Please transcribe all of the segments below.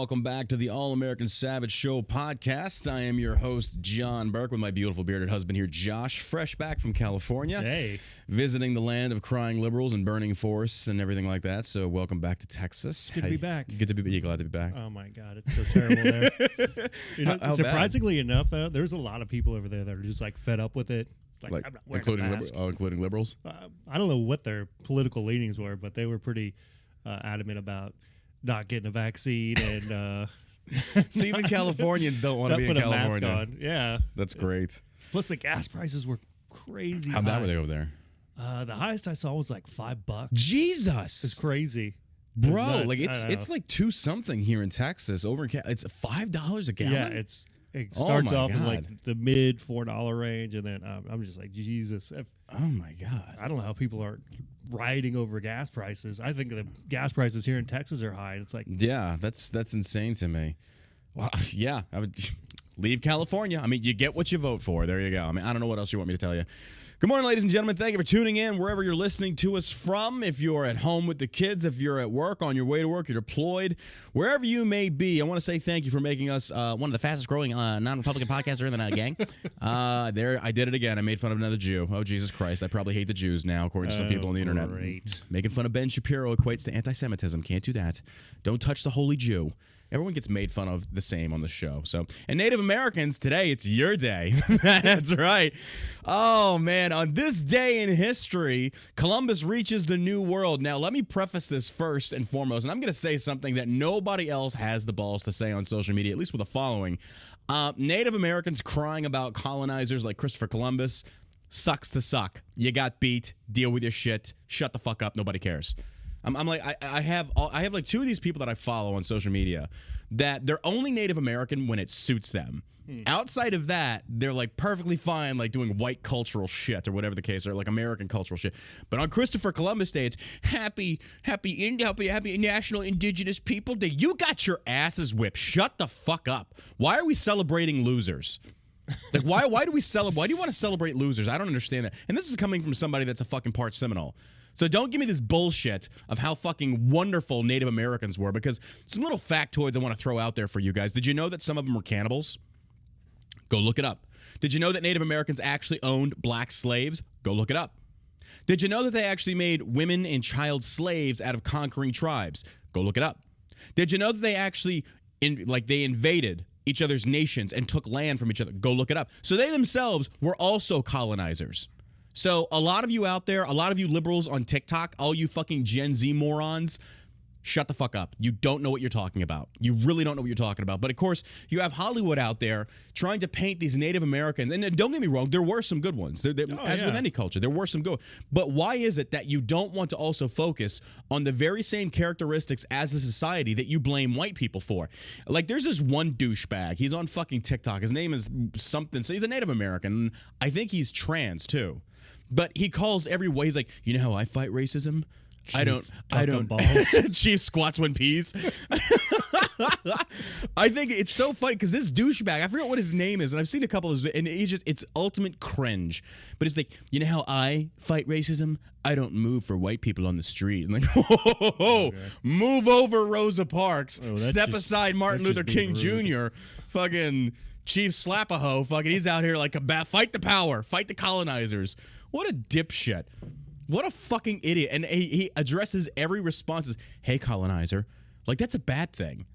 welcome back to the All-American Savage Show podcast. I am your host, John Burke, with my beautiful bearded husband here, Josh, fresh back from California. Hey. Visiting the land of crying liberals and burning forests and everything like that. So welcome back to Texas. Good to be back. Good to be you glad to be back. Oh, my God. It's so terrible there. How surprisingly enough, though, there's a lot of people over there that are just, fed up with it. Like I'm not wearing a mask. including liberals? I don't know what their political leanings were, but they were pretty adamant about not getting a vaccine and so even Californians don't want to be in California. A mask on. Yeah, that's great. Plus the gas prices were crazy. How bad were they over there? The highest I saw was like $5. Jesus, it's crazy, bro. It's like two something here in Texas. Over in it's $5 a gallon. Yeah, it starts off in like the mid $4 range, and then I'm just like, Jesus. Oh my God. I don't know how people are rioting over gas prices. I think the gas prices here in Texas are high. It's like, yeah, that's insane to me. Well, yeah, I would leave California. I mean, you get what you vote for. There you go. I mean, I don't know what else you want me to tell you. Good morning, ladies and gentlemen. Thank you for tuning in wherever you're listening to us from. If you're at home with the kids, if you're at work, on your way to work, you're deployed, wherever you may be, I want to say thank you for making us one of the fastest growing non-Republican podcasts in the gang. There, I did it again. I made fun of another Jew. Oh, Jesus Christ. I probably hate the Jews now, according to some people on the internet. Great. Making fun of Ben Shapiro equates to anti-Semitism. Can't do that. Don't touch the holy Jew. Everyone gets made fun of the same on the show. So, and Native Americans, today it's your day. That's right. Oh, man. On this day in history, Columbus reaches the New World. Now, let me preface this first and foremost, and I'm going to say something that nobody else has the balls to say on social media, at least with the following. Native Americans crying about colonizers like Christopher Columbus sucks to suck. You got beat. Deal with your shit. Shut the fuck up. Nobody cares. I'm like, I have like two of these people that I follow on social media that they're only Native American when it suits them. Outside of that, they're like perfectly fine, like doing white cultural shit or whatever the case, or like American cultural shit. But on Christopher Columbus Day, it's happy National Indigenous People Day. You got your asses whipped. Shut the fuck up. Why are we celebrating losers? Like, why do we celebrate? Why do you want to celebrate losers? I don't understand that. And this is coming from somebody that's a fucking part Seminole. So don't give me this bullshit of how fucking wonderful Native Americans were, because some little factoids I want to throw out there for you guys. Did you know that some of them were cannibals? Go look it up. Did you know that Native Americans actually owned black slaves? Go look it up. Did you know that they actually made women and child slaves out of conquering tribes? Go look it up. Did you know that they actually they invaded each other's nations and took land from each other? Go look it up. So they themselves were also colonizers. So a lot of you out there, a lot of you liberals on TikTok, all you fucking Gen Z morons, shut the fuck up. You don't know what you're talking about. You really don't know what you're talking about. But of course, you have Hollywood out there trying to paint these Native Americans. And don't get me wrong, there were some good ones. With any culture, there were some good. But why is it that you don't want to also focus on the very same characteristics as a society that you blame white people for? Like, there's this one douchebag. He's on fucking TikTok. His name is something. So he's a Native American. I think he's trans too. But he calls everyone, he's like, you know how I fight racism? I don't. Balls. Chief squats when peas. I think it's so funny because this douchebag, I forget what his name is, and I've seen a couple of his, and it's ultimate cringe. But it's like, you know how I fight racism? I don't move for white people on the street. I'm like, whoa, move over, Rosa Parks. Step aside, Martin Luther King Jr. Fucking Chief Slapaho. Fucking, he's out here like, fight the power, fight the colonizers. What a dipshit. What a fucking idiot. And he addresses every response as, hey, colonizer. Like, that's a bad thing.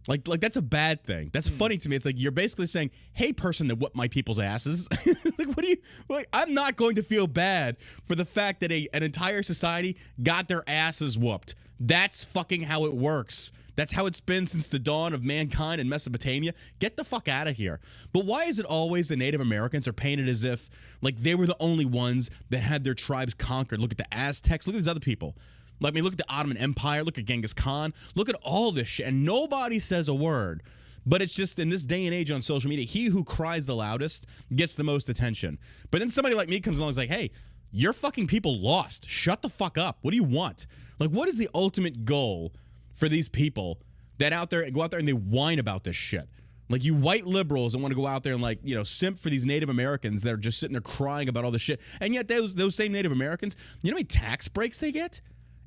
Like that's a bad thing. That's funny to me. It's like you're basically saying, hey, person that whooped my people's asses. Like, what do you, like, I'm not going to feel bad for the fact that an entire society got their asses whooped. That's fucking how it works. That's how it's been since the dawn of mankind in Mesopotamia. Get the fuck out of here. But why is it always the Native Americans are painted as if like they were the only ones that had their tribes conquered? Look at the Aztecs. Look at these other people. Like, I mean, look at the Ottoman Empire. Look at Genghis Khan. Look at all this shit. And nobody says a word. But it's just in this day and age on social media, he who cries the loudest gets the most attention. But then somebody like me comes along and is like, hey, your fucking people lost. Shut the fuck up. What do you want? Like, what is the ultimate goal for these people that go out there and they whine about this shit? Like, you white liberals that want to go out there and, like, you know, simp for these Native Americans that are just sitting there crying about all this shit. And yet those same Native Americans, you know how many tax breaks they get?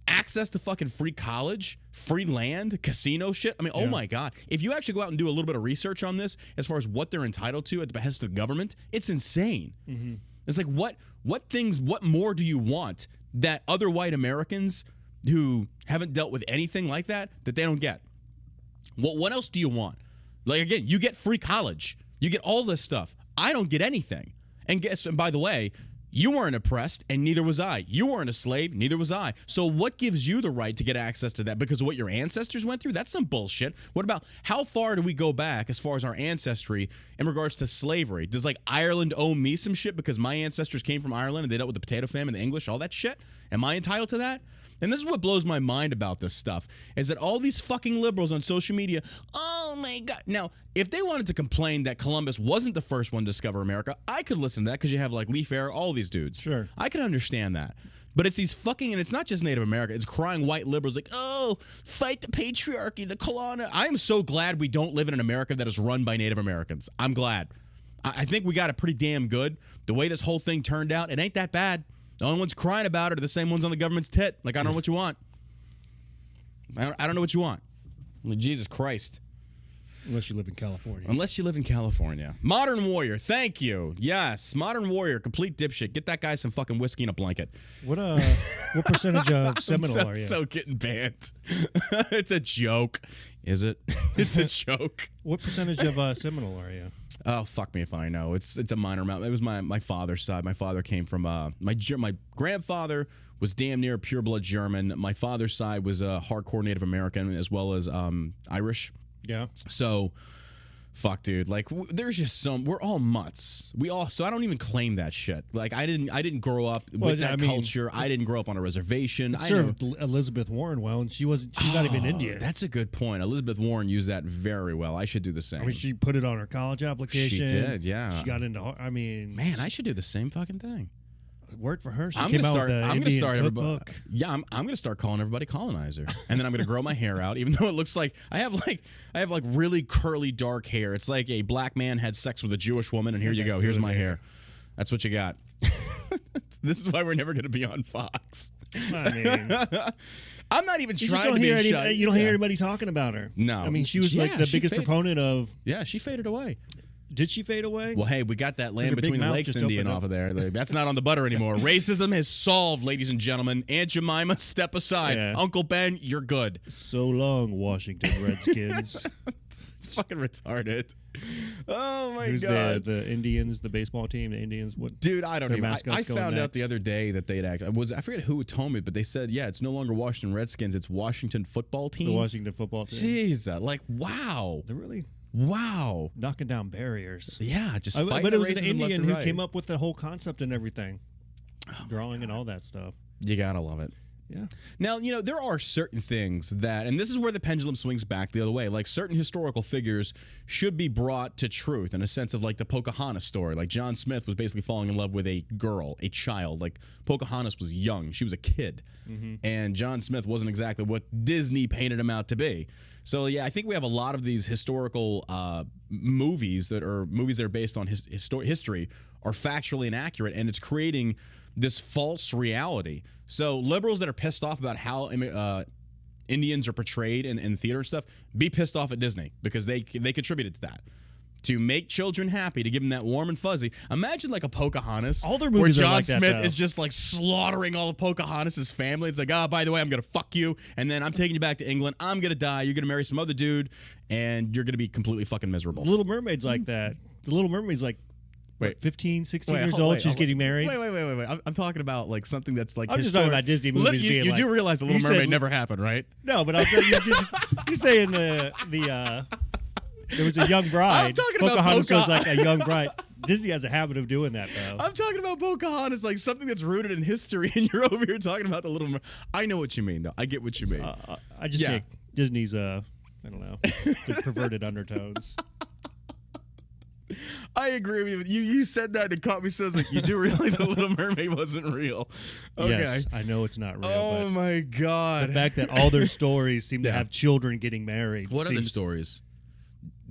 access to fucking free college, free land, casino shit. I mean, oh my God. If you actually go out and do a little bit of research on this, as far as what they're entitled to at the behest of the government, it's insane. Mm-hmm. It's like, what more do you want that other white Americans who haven't dealt with anything like that they don't get? What else do you want? Like, again, you get free college. You get all this stuff. I don't get anything. And by the way, you weren't oppressed, and neither was I. You weren't a slave, neither was I. So what gives you the right to get access to that? Because of what your ancestors went through? That's some bullshit. What about how far do we go back as far as our ancestry in regards to slavery? Does, like, Ireland owe me some shit because my ancestors came from Ireland and they dealt with the potato famine, the English, all that shit? Am I entitled to that? And this is what blows my mind about this stuff, is that all these fucking liberals on social media, oh my God. Now, if they wanted to complain that Columbus wasn't the first one to discover America, I could listen to that because you have like Leif Eyre, all these dudes. Sure. I could understand that. But it's these fucking, and it's not just Native America, it's crying white liberals like, oh, fight the patriarchy, the colonial. I am so glad we don't live in an America that is run by Native Americans. I'm glad. I think we got it pretty damn good. The way this whole thing turned out, it ain't that bad. The only ones crying about it are the same ones on the government's tit. Like, I don't know what you want. I don't know what you want. Like, Jesus Christ. Unless you live in California. Unless you live in California. Modern Warrior, thank you. Yes, Modern Warrior, complete dipshit. Get that guy some fucking whiskey and a blanket. What percentage of Seminole are you? So getting banned. It's a joke. Is it? It's a joke. What percentage of Seminole are you? Oh, fuck me if I know. It's a minor amount. It was my father's side. My father came from my grandfather was damn near pureblood German. My father's side was a hardcore Native American as well as Irish. Yeah. So, fuck, dude. Like, there's just we're all mutts. So I don't even claim that shit. Like, I didn't grow up with that culture. I didn't grow up on a reservation. It served Elizabeth Warren well, and she's not even Indian. That's a good point. Elizabeth Warren used that very well. I should do the same. I mean, she put it on her college application. She did, yeah. She got into, man, I should do the same fucking thing. It worked for her. She came out with the Indian cookbook. Yeah, I'm going to start calling everybody colonizer, and then I'm going to grow my hair out, even though it looks like I have really curly dark hair. It's like a black man had sex with a Jewish woman, and here you go. Here's my hair. That's what you got. This is why we're never going to be on Fox. I mean, I'm not even trying to be shy. You don't hear anybody talking about her. No. I mean, she was like the biggest proponent of. Yeah, she faded away. Did she fade away? Well, hey, we got that land between the lakes Indian off of there. That's not on the butter anymore. Racism has solved, ladies and gentlemen. Aunt Jemima, step aside. Yeah. Uncle Ben, you're good. So long, Washington Redskins. It's fucking retarded. Oh, my Who's God. The Indians, the baseball team, the Indians? What? Dude, I don't even. I found out the other day that they had I forget who told me, but they said, yeah, it's no longer Washington Redskins. It's Washington football team. The Washington football team. Jeez, like, wow. They're really... Wow. Knocking down barriers. Yeah, just but it was an Indian who came up with the whole concept and everything. Drawing and all that stuff. You gotta love it. Yeah. Now, there are certain things that, and this is where the pendulum swings back the other way, like certain historical figures should be brought to truth in a sense of like the Pocahontas story. Like John Smith was basically falling in love with a girl, a child. Like Pocahontas was young. She was a kid. Mm-hmm. And John Smith wasn't exactly what Disney painted him out to be. So, yeah, I think we have a lot of these historical movies that are based on history are factually inaccurate, and it's creating this false reality. So liberals that are pissed off about how Indians are portrayed in theater and stuff, be pissed off at Disney because they contributed to that. To make children happy, to give them that warm and fuzzy. Imagine like a Pocahontas. All their movies where John are like that, Smith though. is just like slaughtering all of Pocahontas' family. It's like, by the way, I'm going to fuck you, and then I'm taking you back to England. I'm going to die. You're going to marry some other dude, and you're going to be completely fucking miserable. The Little Mermaid's like that. The Little Mermaid's like, wait, 15, 16 years old. She's getting married. Wait. I'm talking about like something that's like I'm just talking about Disney movies being you like... do realize The Little Mermaid never happened, right? No, but you're saying there was a young bride. I'm talking Pocahontas about was like a young bride. Disney has a habit of doing that, though. I'm talking about Pocahontas, like something that's rooted in history, and you're over here talking about the Little Mermaid. I know what you mean, though. I get what you mean. I just think Disney's, I don't know, the perverted undertones. I agree with you. You said that and it caught me so. I was like, you do realize the Little Mermaid wasn't real. Okay. Yes, I know it's not real. Oh, but my God. the fact that all their stories seem to have children getting married. What other stories?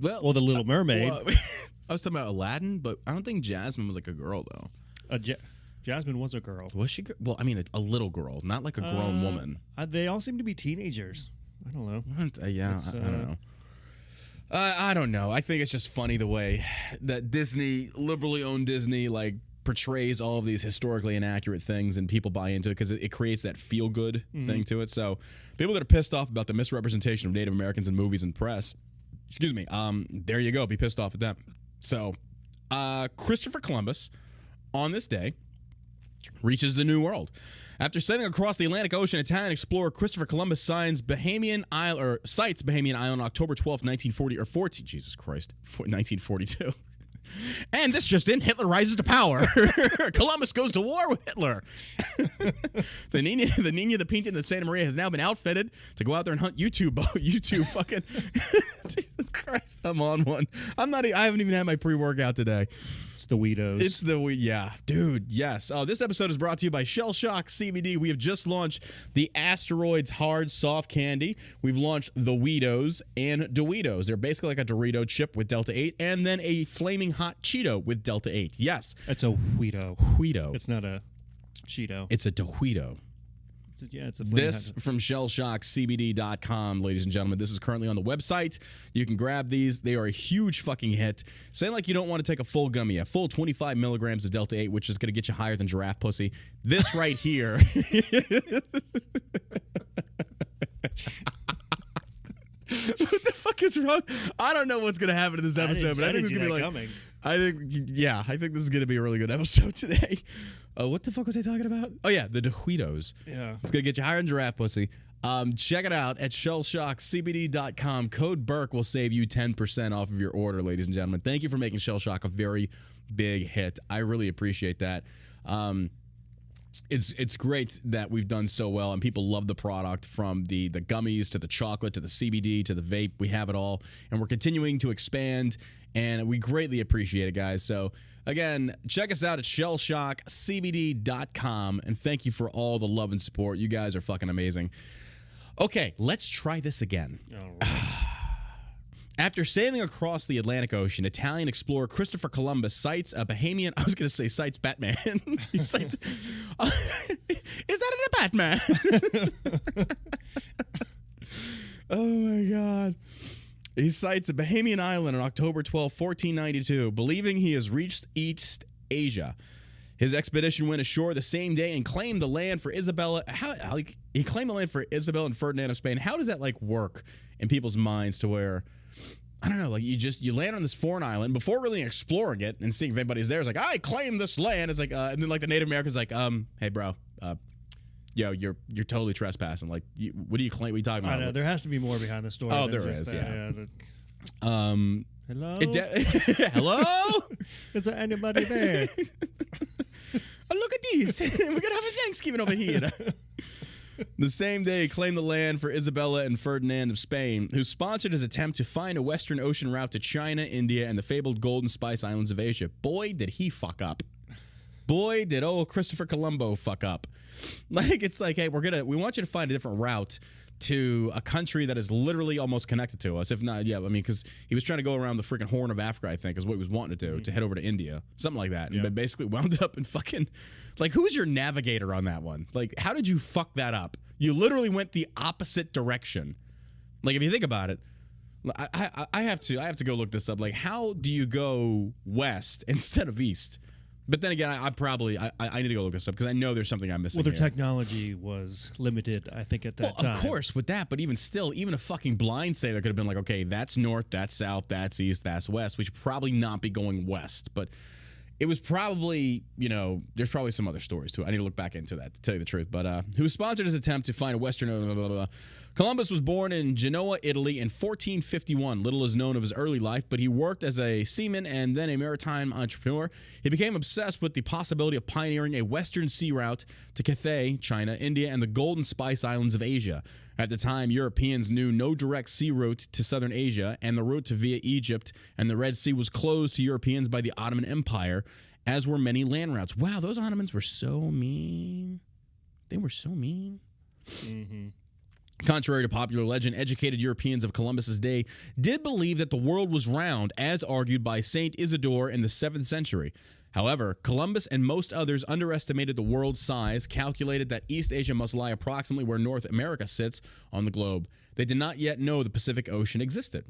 Well, the Little Mermaid. I was talking about Aladdin, but I don't think Jasmine was like a girl, though. Jasmine was a girl. Was she? Well, I mean, a little girl, not like a grown woman. They all seem to be teenagers. I don't know. Yeah, I don't know. I don't know. I think it's just funny the way that Disney, liberally owned Disney, like portrays all of these historically inaccurate things, and people buy into it because it creates that feel-good thing to it. So people that are pissed off about the misrepresentation of Native Americans in movies and press, excuse me, there you go. Be pissed off at them. So Christopher Columbus, on this day, reaches the New World. After sailing across the Atlantic Ocean, Italian explorer Christopher Columbus sites Bahamian Island on October 12th, 1942. And this just in, Hitler rises to power. Columbus goes to war with Hitler. The Nina, the Pinta, and the Santa Maria has now been outfitted to go out there and hunt YouTube fucking. Jesus Christ, I'm on one. I haven't even had my pre-workout today. It's the Weedos. Yeah, dude, yes. This episode is brought to you by Shell Shock CBD. We have just launched the Asteroids Hard Soft Candy. We've launched the Weedos and Doritos. They're basically like a Dorito chip with Delta 8 and then a flaming hot Cheeto with Delta 8. Yes. It's a Weedo. Weedo. It's not a Cheeto. It's a Dorito. Yeah, it's a this from shellshockcbd.com, ladies and gentlemen. This is currently on the website. You can grab these. They are a huge fucking hit. Say like you don't want to take a full gummy, a full 25 milligrams of Delta 8, which is going to get you higher than giraffe pussy. This right here. What the fuck is wrong? I don't know what's going to happen in this episode, but I think it's going to be like... Coming. I think this is going to be a really good episode today. What the fuck was I talking about? Oh, yeah, the Doritos. Yeah. It's going to get you higher than giraffe pussy. Check it out at shellshockcbd.com. Code Burke will save you 10% off of your order, ladies and gentlemen. Thank you for making Shell Shock a very big hit. I really appreciate that. It's great that we've done so well, and people love the product, from the gummies to the chocolate to the CBD to the vape. We have it all, and we're continuing to expand, and we greatly appreciate it, guys. So again, check us out at shellshockcbd.com, and thank you for all the love and support. You guys are fucking amazing. Okay, let's try this again. All right. After sailing across the Atlantic Ocean, Italian explorer Christopher Columbus sights Batman. He sights, is that a Batman? Oh my God. He sights a Bahamian island on October 12, 1492, believing he has reached East Asia. His expedition went ashore the same day and claimed the land for Isabella. He claimed the land for Isabella and Ferdinand of Spain. How does that work in people's minds to where, I don't know, you land on this foreign island before really exploring it and seeing if anybody's there? It's like, I claim this land. It's like, and then the Native Americans hey bro, yo, you're totally trespassing. What do you claim? What are you talking about? I know there has to be more behind the story. Oh, there is. Yeah. Hello. Hello. Is there anybody there? Look at these. We're gonna have a Thanksgiving over here. The same day, he claimed the land for Isabella and Ferdinand of Spain, who sponsored his attempt to find a Western Ocean route to China, India, and the fabled Golden Spice Islands of Asia. Boy, did he fuck up. Boy, did Christopher Columbo fuck up. It's like, hey, we want you to find a different route to a country that is literally almost connected to us. If not, because he was trying to go around the freaking Horn of Africa, I think, is what he was wanting to do, to head over to India. Something like that. And basically wound it up in fucking, who's your navigator on that one? How did you fuck that up? You literally went the opposite direction. If you think about it, I have to go look this up. How do you go west instead of east? But then again, I need to go look this up because I know there's something I'm missing. Well, their technology was limited, I think, at that time. Of course, with that, but even still, even a fucking blind sailor could have been okay, that's north, that's south, that's east, that's west. We should probably not be going west, but it was probably, there's probably some other stories too. I need to look back into that to tell you the truth. But who sponsored his attempt to find a Western... Columbus was born in Genoa, Italy in 1451. Little is known of his early life, but he worked as a seaman and then a maritime entrepreneur. He became obsessed with the possibility of pioneering a Western sea route to Cathay, China, India, and the Golden Spice Islands of Asia. At the time, Europeans knew no direct sea route to southern Asia, and the route to via Egypt and the Red Sea was closed to Europeans by the Ottoman Empire, as were many land routes. Wow, those Ottomans were so mean. They were so mean. Mm-hmm. Contrary to popular legend, educated Europeans of Columbus's day did believe that the world was round, as argued by Saint Isidore in the 7th century. However, Columbus and most others underestimated the world's size, calculated that East Asia must lie approximately where North America sits on the globe. They did not yet know the Pacific Ocean existed.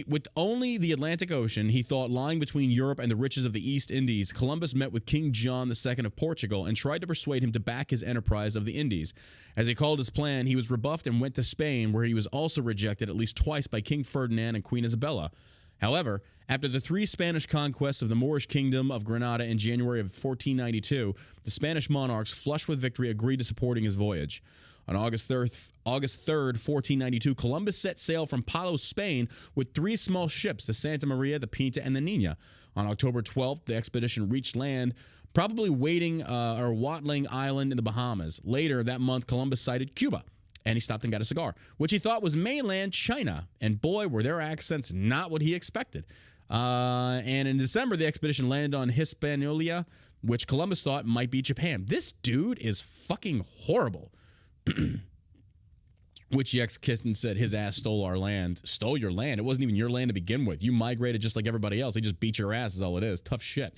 With only the Atlantic Ocean, he thought, lying between Europe and the riches of the East Indies, Columbus met with King John II of Portugal and tried to persuade him to back his enterprise of the Indies. As he called his plan, he was rebuffed and went to Spain, where he was also rejected at least twice by King Ferdinand and Queen Isabella. However, after the 3 Spanish conquests of the Moorish kingdom of Granada in January of 1492, the Spanish monarchs, flushed with victory, agreed to supporting his voyage. On August 3rd, 1492, Columbus set sail from Palos, Spain, with 3 small ships, the Santa Maria, the Pinta, and the Nina. On October 12th, the expedition reached land, probably Watling Island in the Bahamas. Later that month, Columbus sighted Cuba, and he stopped and got a cigar, which he thought was mainland China. And boy, were their accents not what he expected. And in December, the expedition landed on Hispaniola, which Columbus thought might be Japan. This dude is fucking horrible. Which ex-Kiston said his ass stole our land. Stole your land? It wasn't even your land to begin with. You migrated just like everybody else. They just beat your ass is all it is. Tough shit.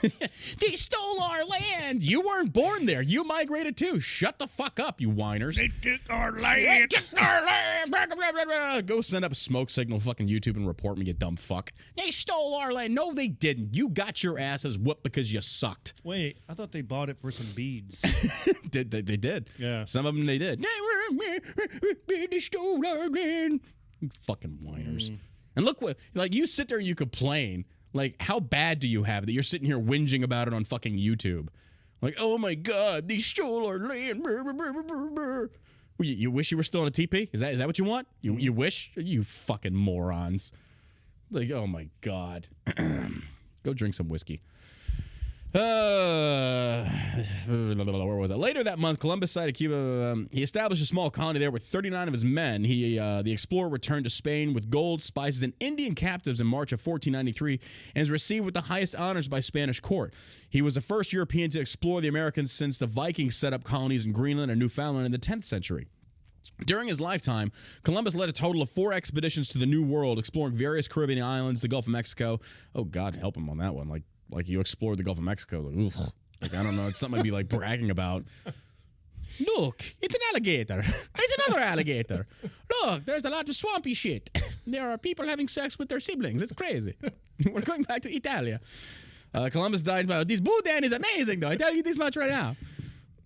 They stole our land. You weren't born there. You migrated too. Shut the fuck up, you whiners. They took our land. They took our land. Blah, blah, blah, blah. Go send up a smoke signal fucking YouTube and report me, you dumb fuck. They stole our land. No, they didn't. You got your asses whooped because you sucked. Wait, I thought they bought it for some beads. They did. Yeah. Some of them they did. They stole our land. You fucking whiners. And look what, like, you sit there and you complain. Like, how bad do you have that you're sitting here whinging about it on fucking YouTube? Like, oh my God, they stole our land. You wish you were still in a TP? Is that what you want? You wish? You fucking morons. Like, oh my God. Go drink some whiskey. Where was that? Later that month, Columbus sighted Cuba. He established a small colony there with 39 of his men. The explorer returned to Spain with gold, spices, and Indian captives in March of 1493 and is received with the highest honors by Spanish court. He was the first European to explore the Americas since the Vikings set up colonies in Greenland and Newfoundland in the 10th century. During his lifetime, Columbus led a total of 4 expeditions to the New World, exploring various Caribbean islands, the Gulf of Mexico. Oh, God, help him on that one. Like you explored the Gulf of Mexico. Like, I don't know. It's something I'd be like bragging about. Look, it's an alligator. It's another alligator. Look, there's a lot of swampy shit. There are people having sex with their siblings. It's crazy. We're going back to Italia. Columbus died about this. Boudin is amazing, though. I tell you this much right now.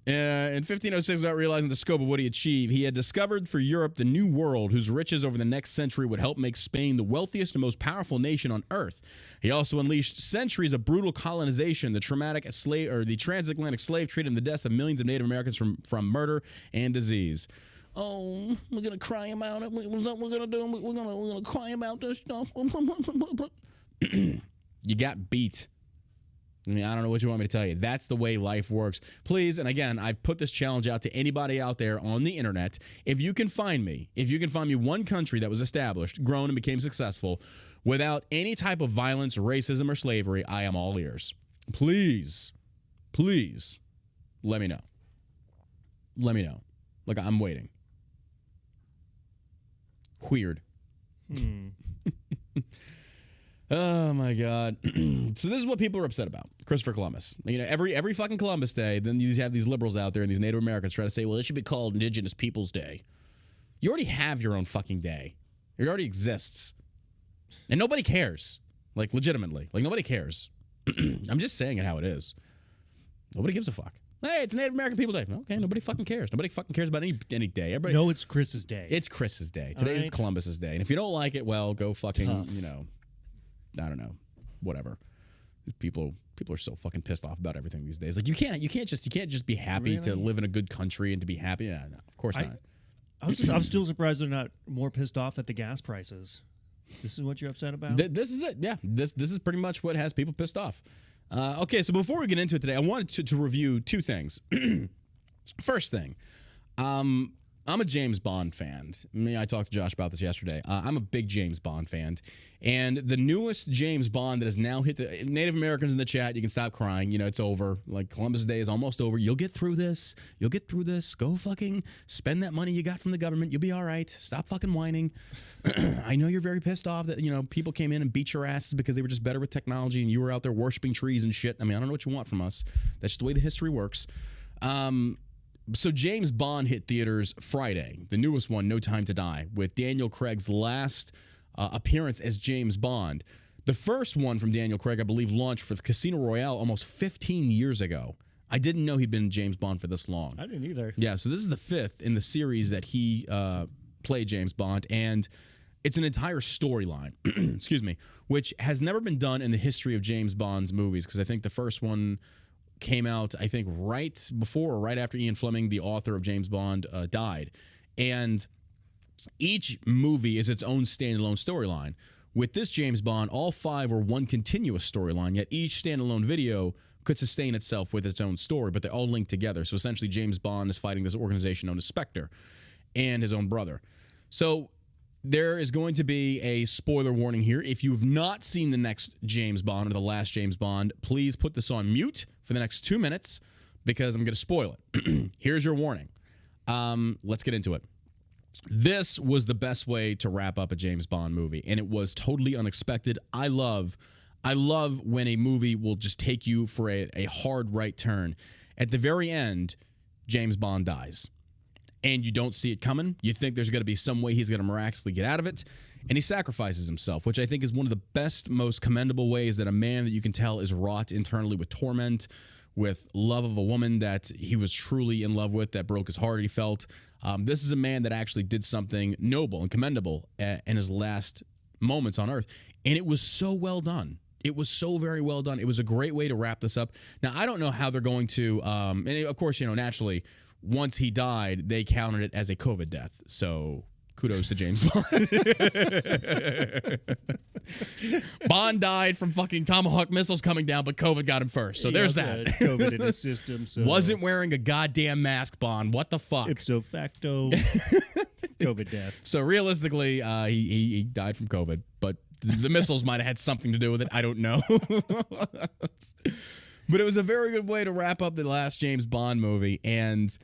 In 1506, without realizing the scope of what he achieved, he had discovered for Europe the New World, whose riches over the next century would help make Spain the wealthiest and most powerful nation on earth. He also unleashed centuries of brutal colonization, the transatlantic slave trade, and the deaths of millions of Native Americans from murder and disease. Oh, we're gonna cry him out. We're gonna cry him out this stuff. You got beat. I mean, I don't know what you want me to tell you. That's the way life works. Please, and again, I've put this challenge out to anybody out there on the internet. If you can find me one country that was established, grown, and became successful without any type of violence, racism, or slavery, I am all ears. Please, let me know. Let me know. Look, I'm waiting. Weird. Oh my God. So this is what people are upset about. Christopher Columbus. You know, every fucking Columbus Day, then you have these liberals out there and these Native Americans try to say, well, it should be called Indigenous Peoples Day. You already have your own fucking day. It already exists. And nobody cares. Like, legitimately. Like, nobody cares. I'm just saying it how it is. Nobody gives a fuck. Hey, it's Native American People Day. Okay, nobody fucking cares. Nobody fucking cares about any day. Everybody. No, it's Chris's day. It's Chris's day. Today is Columbus's day. And if you don't like it, well, go fucking, you know, I don't know, whatever. People are so fucking pissed off about everything these days. Like, you can't just be happy to live in a good country and to be happy. Yeah, no, of course not. I'm still surprised they're not more pissed off at the gas prices. This is what you're upset about? This is it. Yeah, this is pretty much what has people pissed off. Okay, so before we get into it today, I wanted to review 2 things. First thing, I'm a James Bond fan. I talked to Josh about this yesterday. I'm a big James Bond fan. And the newest James Bond that has now hit the Native Americans in the chat, you can stop crying. You know, it's over. Like, Columbus Day is almost over. You'll get through this. You'll get through this. Go fucking spend that money you got from the government. You'll be all right. Stop fucking whining. I know you're very pissed off that, you know, people came in and beat your asses because they were just better with technology and you were out there worshiping trees and shit. I mean, I don't know what you want from us. That's just the way the history works. So James Bond hit theaters Friday, the newest one, No Time to Die, with Daniel Craig's last appearance as James Bond. The first one from Daniel Craig, I believe, launched for Casino Royale almost 15 years ago. I didn't know he'd been James Bond for this long. I didn't either. Yeah, so this is the fifth in the series that he played James Bond, and it's an entire storyline, excuse me, which has never been done in the history of James Bond's movies, because I think the first one came out, I think, right before or right after Ian Fleming, the author of James Bond, died. And each movie is its own standalone storyline. With this James Bond, all five are one continuous storyline, yet each standalone video could sustain itself with its own story, but they all link together. So essentially, James Bond is fighting this organization known as Spectre and his own brother. So there is going to be a spoiler warning here. If you have not seen the next James Bond or the last James Bond, please put this on mute for the next 2 minutes because I'm going to spoil it. Here's your warning. Let's get into it. This was the best way to wrap up a James Bond movie, and it was totally unexpected. I love when a movie will just take you for a hard right turn. At the very end, James Bond dies. And you don't see it coming. You think there's going to be some way he's going to miraculously get out of it. And he sacrifices himself, which I think is one of the best, most commendable ways that a man that you can tell is wrought internally with torment, with love of a woman that he was truly in love with, that broke his heart, he felt. This is a man that actually did something noble and commendable in his last moments on Earth. And it was so well done. It was so very well done. It was a great way to wrap this up. Now, I don't know how they're going to, and of course, you know, naturally, once he died, they counted it as a COVID death. So kudos to James Bond. Bond died from fucking Tomahawk missiles coming down, but COVID got him first. So there's that. COVID in his system. So wasn't wearing a goddamn mask, Bond. What the fuck? Ipso facto, COVID death. So realistically, he died from COVID, but the missiles might have had something to do with it. I don't know. But it was a very good way to wrap up the last James Bond movie, and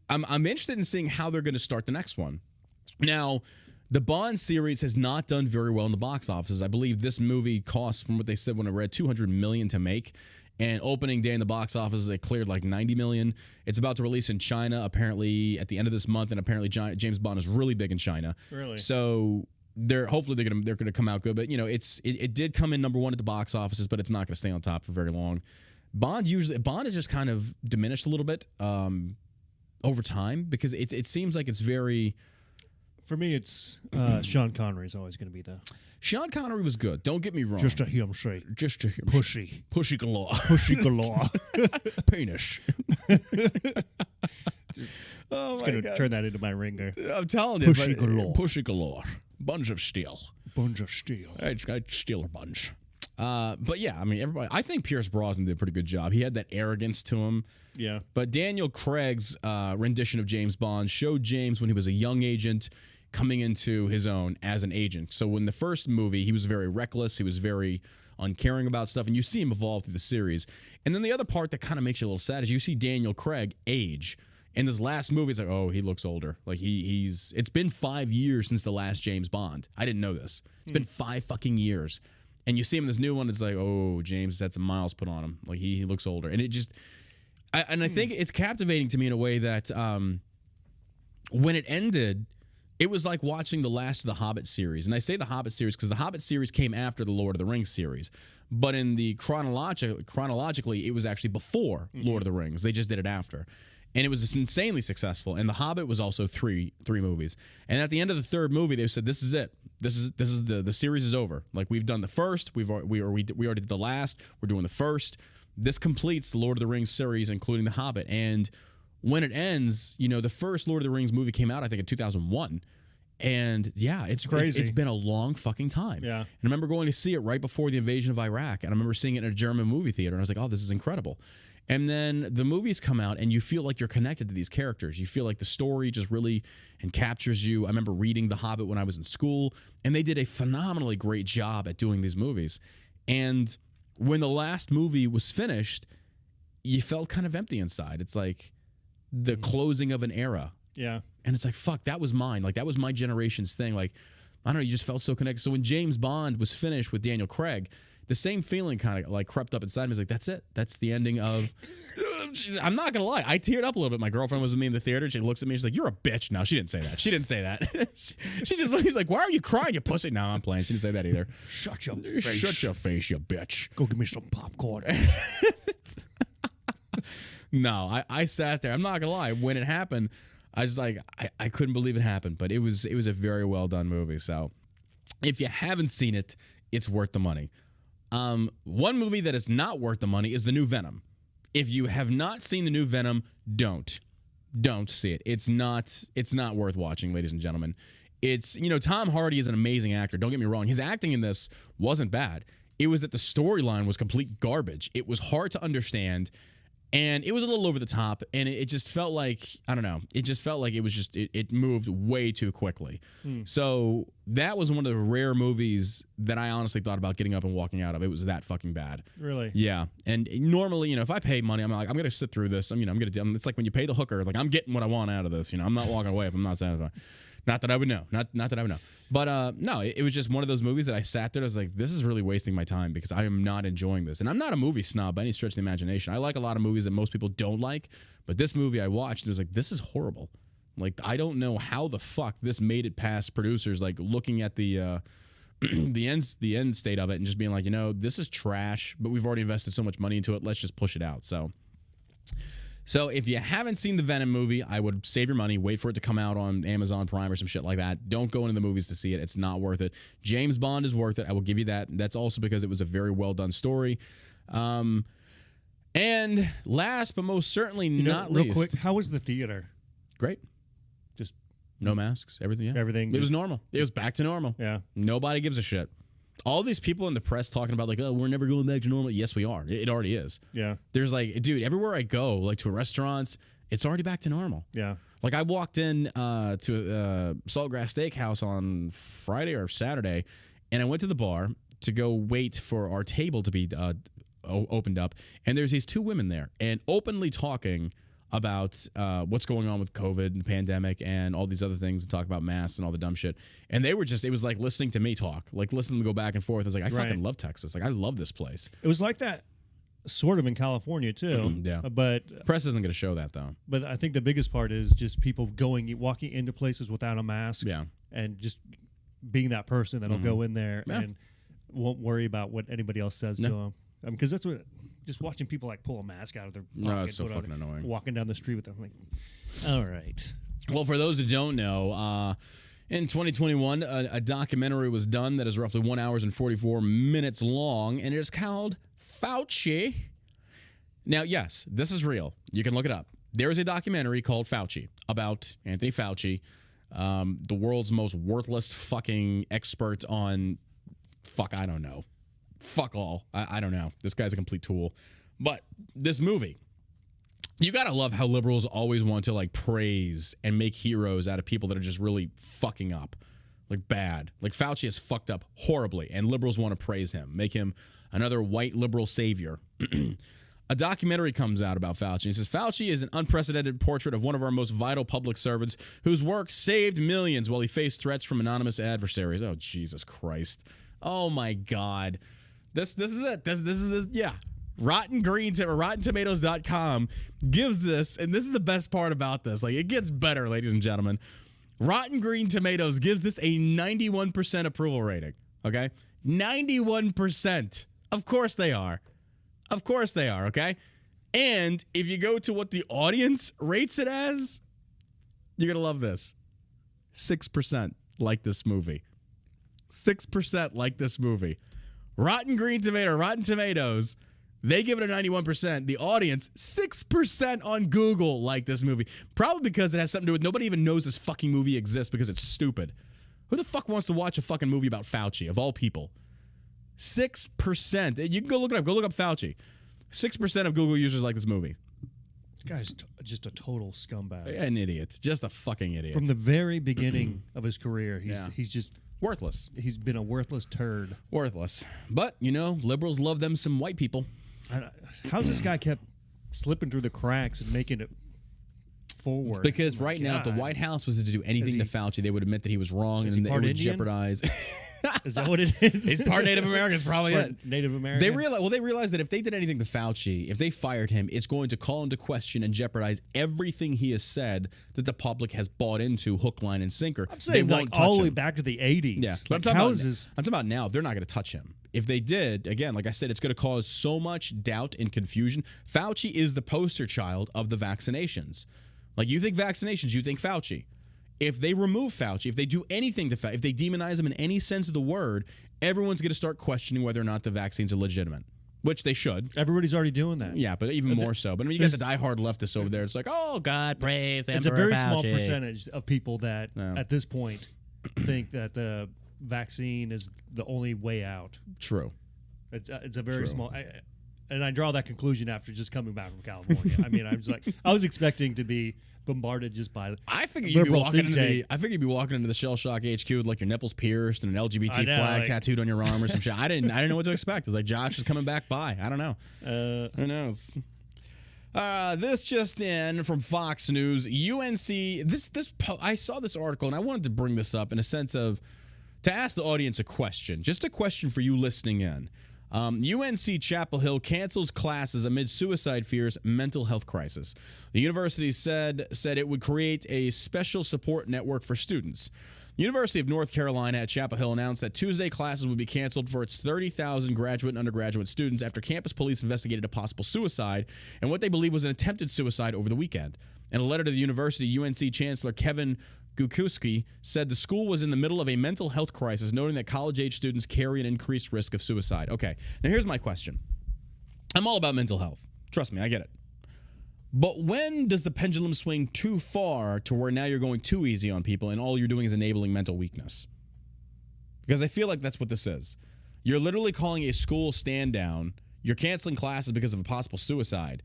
I'm interested in seeing how they're going to start the next one. Now, the Bond series has not done very well in the box offices. I believe this movie cost, from what they said when I read, $200 million to make, and opening day in the box office, it cleared like $90 million. It's about to release in China, apparently, at the end of this month, and apparently James Bond is really big in China. Really? So hopefully they're gonna come out good. But you know, it did come in number one at the box offices, but it's not gonna stay on top for very long. Bond is just kind of diminished a little bit over time because it seems like it's very. For me, it's Sean Connery is always going to be the. Sean Connery was good. Don't get me wrong. Just a him straight. Just a him. Pushy galore. Pushy galore. Penis. Oh it's going to turn that into my ringer. I'm telling you. Pushy galore. Pushy galore. Bunch of steel. Bunch of steel. I'd steal a bunch. But yeah, I mean, I think Pierce Brosnan did a pretty good job. He had that arrogance to him. Yeah. But Daniel Craig's rendition of James Bond showed James when he was a young agent coming into his own as an agent. So in the first movie, he was very reckless. He was very uncaring about stuff. And you see him evolve through the series. And then the other part that kind of makes you a little sad is you see Daniel Craig age. In this last movie, it's like, oh, he looks older. Like it's been 5 years since the last James Bond. I didn't know this. It's been 5 fucking years. And you see him in this new one, it's like, oh, James has had some miles put on him. Like he looks older. And it just, I think it's captivating to me in a way that when it ended, it was like watching the last of the Hobbit series. And I say the Hobbit series because the Hobbit series came after the Lord of the Rings series. But in the chronologically, it was actually before Lord of the Rings. They just did it after. And it was just insanely successful. And The Hobbit was also three movies. And at the end of the third movie, they said, "This is it. This is the series is over. Like we've done the first. We already did the last. We're doing the first. This completes the Lord of the Rings series, including The Hobbit." And when it ends, you know, the first Lord of the Rings movie came out, I think, in 2001. And yeah, it's crazy. It's been a long fucking time. Yeah. And I remember going to see it right before the invasion of Iraq. And I remember seeing it in a German movie theater. And I was like, oh, this is incredible. And then the movies come out and you feel like you're connected to these characters. You feel like the story just really captures you. I remember reading The Hobbit when I was in school, and they did a phenomenally great job at doing these movies. And when the last movie was finished, you felt kind of empty inside. It's like the closing of an era. Yeah. And it's like, fuck, that was mine. Like, that was my generation's thing. Like, I don't know, you just felt so connected. So when James Bond was finished with Daniel Craig, the same feeling kind of like crept up inside me. It's like, that's it. That's the ending of... I'm not going to lie. I teared up a little bit. My girlfriend was with me in the theater. She looks at me. She's like, you're a bitch. No, she didn't say that. She didn't say that. She's like, why are you crying, you pussy? No, I'm playing. She didn't say that either. Shut your face. Shut your face, you bitch. Go get me some popcorn. No, I sat there. I'm not going to lie. When it happened, I was like, I couldn't believe it happened. But it was a very well done movie. So if you haven't seen it, it's worth the money. One movie that is not worth the money is the new Venom. If you have not seen the new Venom, don't see it. It's not worth watching, ladies and gentlemen. It's, Tom Hardy is an amazing actor. Don't get me wrong. His acting in this wasn't bad. It was that the storyline was complete garbage. It was hard to understand, and it was a little over the top, and it just felt like, I don't know, it just felt like it was just, it moved way too quickly. So that was one of the rare movies that I honestly thought about getting up and walking out of. It was that fucking bad. Really? Yeah. And normally, if I pay money, I'm like, I'm going to sit through this. I'm going to, it's like when you pay the hooker, like, I'm getting what I want out of this. I'm not walking away if I'm not satisfied. Not that I would know. Not that I would know. But no, it was just one of those movies that I sat there. I was like, this is really wasting my time because I am not enjoying this. And I'm not a movie snob by any stretch of the imagination. I like a lot of movies that most people don't like. But this movie I watched, it was like, this is horrible. Like, I don't know how the fuck this made it past producers, like looking at the the end state of it and just being like, this is trash, but we've already invested so much money into it. Let's just push it out. So if you haven't seen the Venom movie, I would save your money. Wait for it to come out on Amazon Prime or some shit like that. Don't go into the movies to see it. It's not worth it. James Bond is worth it. I will give you that. That's also because it was a very well done story. And last but most certainly not least. Real quick, how was the theater? Great. Just no masks. Everything. Yeah. Everything. It was normal. It was back to normal. Yeah. Nobody gives a shit. All these people in the press talking about like, oh, we're never going back to normal. Yes, we are. It already is. Yeah. There's like, dude, everywhere I go, like to restaurants, it's already back to normal. Yeah. Like I walked in to Saltgrass Steakhouse on Friday or Saturday, and I went to the bar to go wait for our table to be opened up, and there's these two women there, and openly talking about what's going on with COVID and the pandemic and all these other things, and talk about masks and all the dumb shit. And they were just, it was like listening to me talk, like listening to go back and forth. I was like, I fucking love Texas. Like, I love this place. It was like that sort of in California too. Yeah. But press isn't going to show that though. But I think the biggest part is just people walking into places without a mask. Yeah. And just being that person that'll go in there and won't worry about what anybody else says to them. Because that's what, just watching people like pull a mask out of their pocket. No, it's so fucking annoying. Walking down the street with them. I'm like, all right. Well, for those that don't know, in 2021, a documentary was done that is roughly 1 hour and 44 minutes long, and it is called Fauci. Now, yes, this is real. You can look it up. There is a documentary called Fauci about Anthony Fauci, the world's most worthless fucking expert on I don't know. Fuck all. I don't know. This guy's a complete tool. But this movie, you gotta love how liberals always want to like praise and make heroes out of people that are just really fucking up. Like bad. Like Fauci has fucked up horribly, and liberals want to praise him, make him another white liberal savior. A documentary comes out about Fauci. He says, Fauci is an unprecedented portrait of one of our most vital public servants whose work saved millions while he faced threats from anonymous adversaries. Oh, Jesus Christ. Oh, my God. This is it. This is yeah. RottenTomatoes.com gives this, and this is the best part about this. Like, it gets better, ladies and gentlemen. Rotten Green Tomatoes gives this a 91% approval rating. Okay? 91%. Of course they are. Of course they are, okay? And if you go to what the audience rates it as, you're going to love this. 6% like this movie. 6% like this movie. Rotten Tomatoes, they give it a 91%. The audience, 6% on Google like this movie. Probably because it has something to do with nobody even knows this fucking movie exists because it's stupid. Who the fuck wants to watch a fucking movie about Fauci, of all people? 6%. You can go look it up. Go look up Fauci. 6% of Google users like this movie. This guy's just a total scumbag. An idiot. Just a fucking idiot. From the very beginning of his career, he's just worthless. He's been a worthless turd. Worthless. But, liberals love them some white people. How's this guy kept slipping through the cracks and making it forward? Because right now, if the White House was to do anything to Fauci, they would admit that he was wrong and it would jeopardize. Is that what it is? He's part Native American. It's probably it. Native American. They realized that if they did anything to Fauci, if they fired him, it's going to call into question and jeopardize everything he has said that the public has bought into, hook, line, and sinker. I'm saying all the way back to the 80s. Yeah, I'm talking about now. They're not going to touch him. If they did, again, like I said, it's going to cause so much doubt and confusion. Fauci is the poster child of the vaccinations. Like, you think vaccinations, you think Fauci. If they remove Fauci, if they do anything to Fauci, if they demonize him in any sense of the word, everyone's going to start questioning whether or not the vaccines are legitimate, which they should. Everybody's already doing that. Yeah, but even more so. But I mean, you got the diehard leftists over there. It's like, oh, God, praise It's a very small percentage of people that, at this point, think that the vaccine is the only way out. True. It's a very small... And I draw that conclusion after just coming back from California. I mean, I was expecting to be bombarded just by I figured you'd be walking into the Shell Shock HQ with like your nipples pierced and an LGBT flag tattooed on your arm or some shit. I didn't know what to expect. It's like Josh is coming back by. I don't know. Who knows? This just in from Fox News. UNC. I saw this article and I wanted to bring this up in a sense of to ask the audience a question. Just a question for you listening in. UNC Chapel Hill cancels classes amid suicide fears, mental health crisis. The university said it would create a special support network for students. The University of North Carolina at Chapel Hill announced that Tuesday classes would be canceled for its 30,000 graduate and undergraduate students after campus police investigated a possible suicide and what they believe was an attempted suicide over the weekend. In a letter to the university, UNC Chancellor Kevin Gukowski said the school was in the middle of a mental health crisis, noting that college-age students carry an increased risk of suicide. Okay, now here's my question. I'm all about mental health. Trust me, I get it. But when does the pendulum swing too far to where now you're going too easy on people and all you're doing is enabling mental weakness? Because I feel like that's what this is. You're literally calling a school stand down. You're canceling classes because of a possible suicide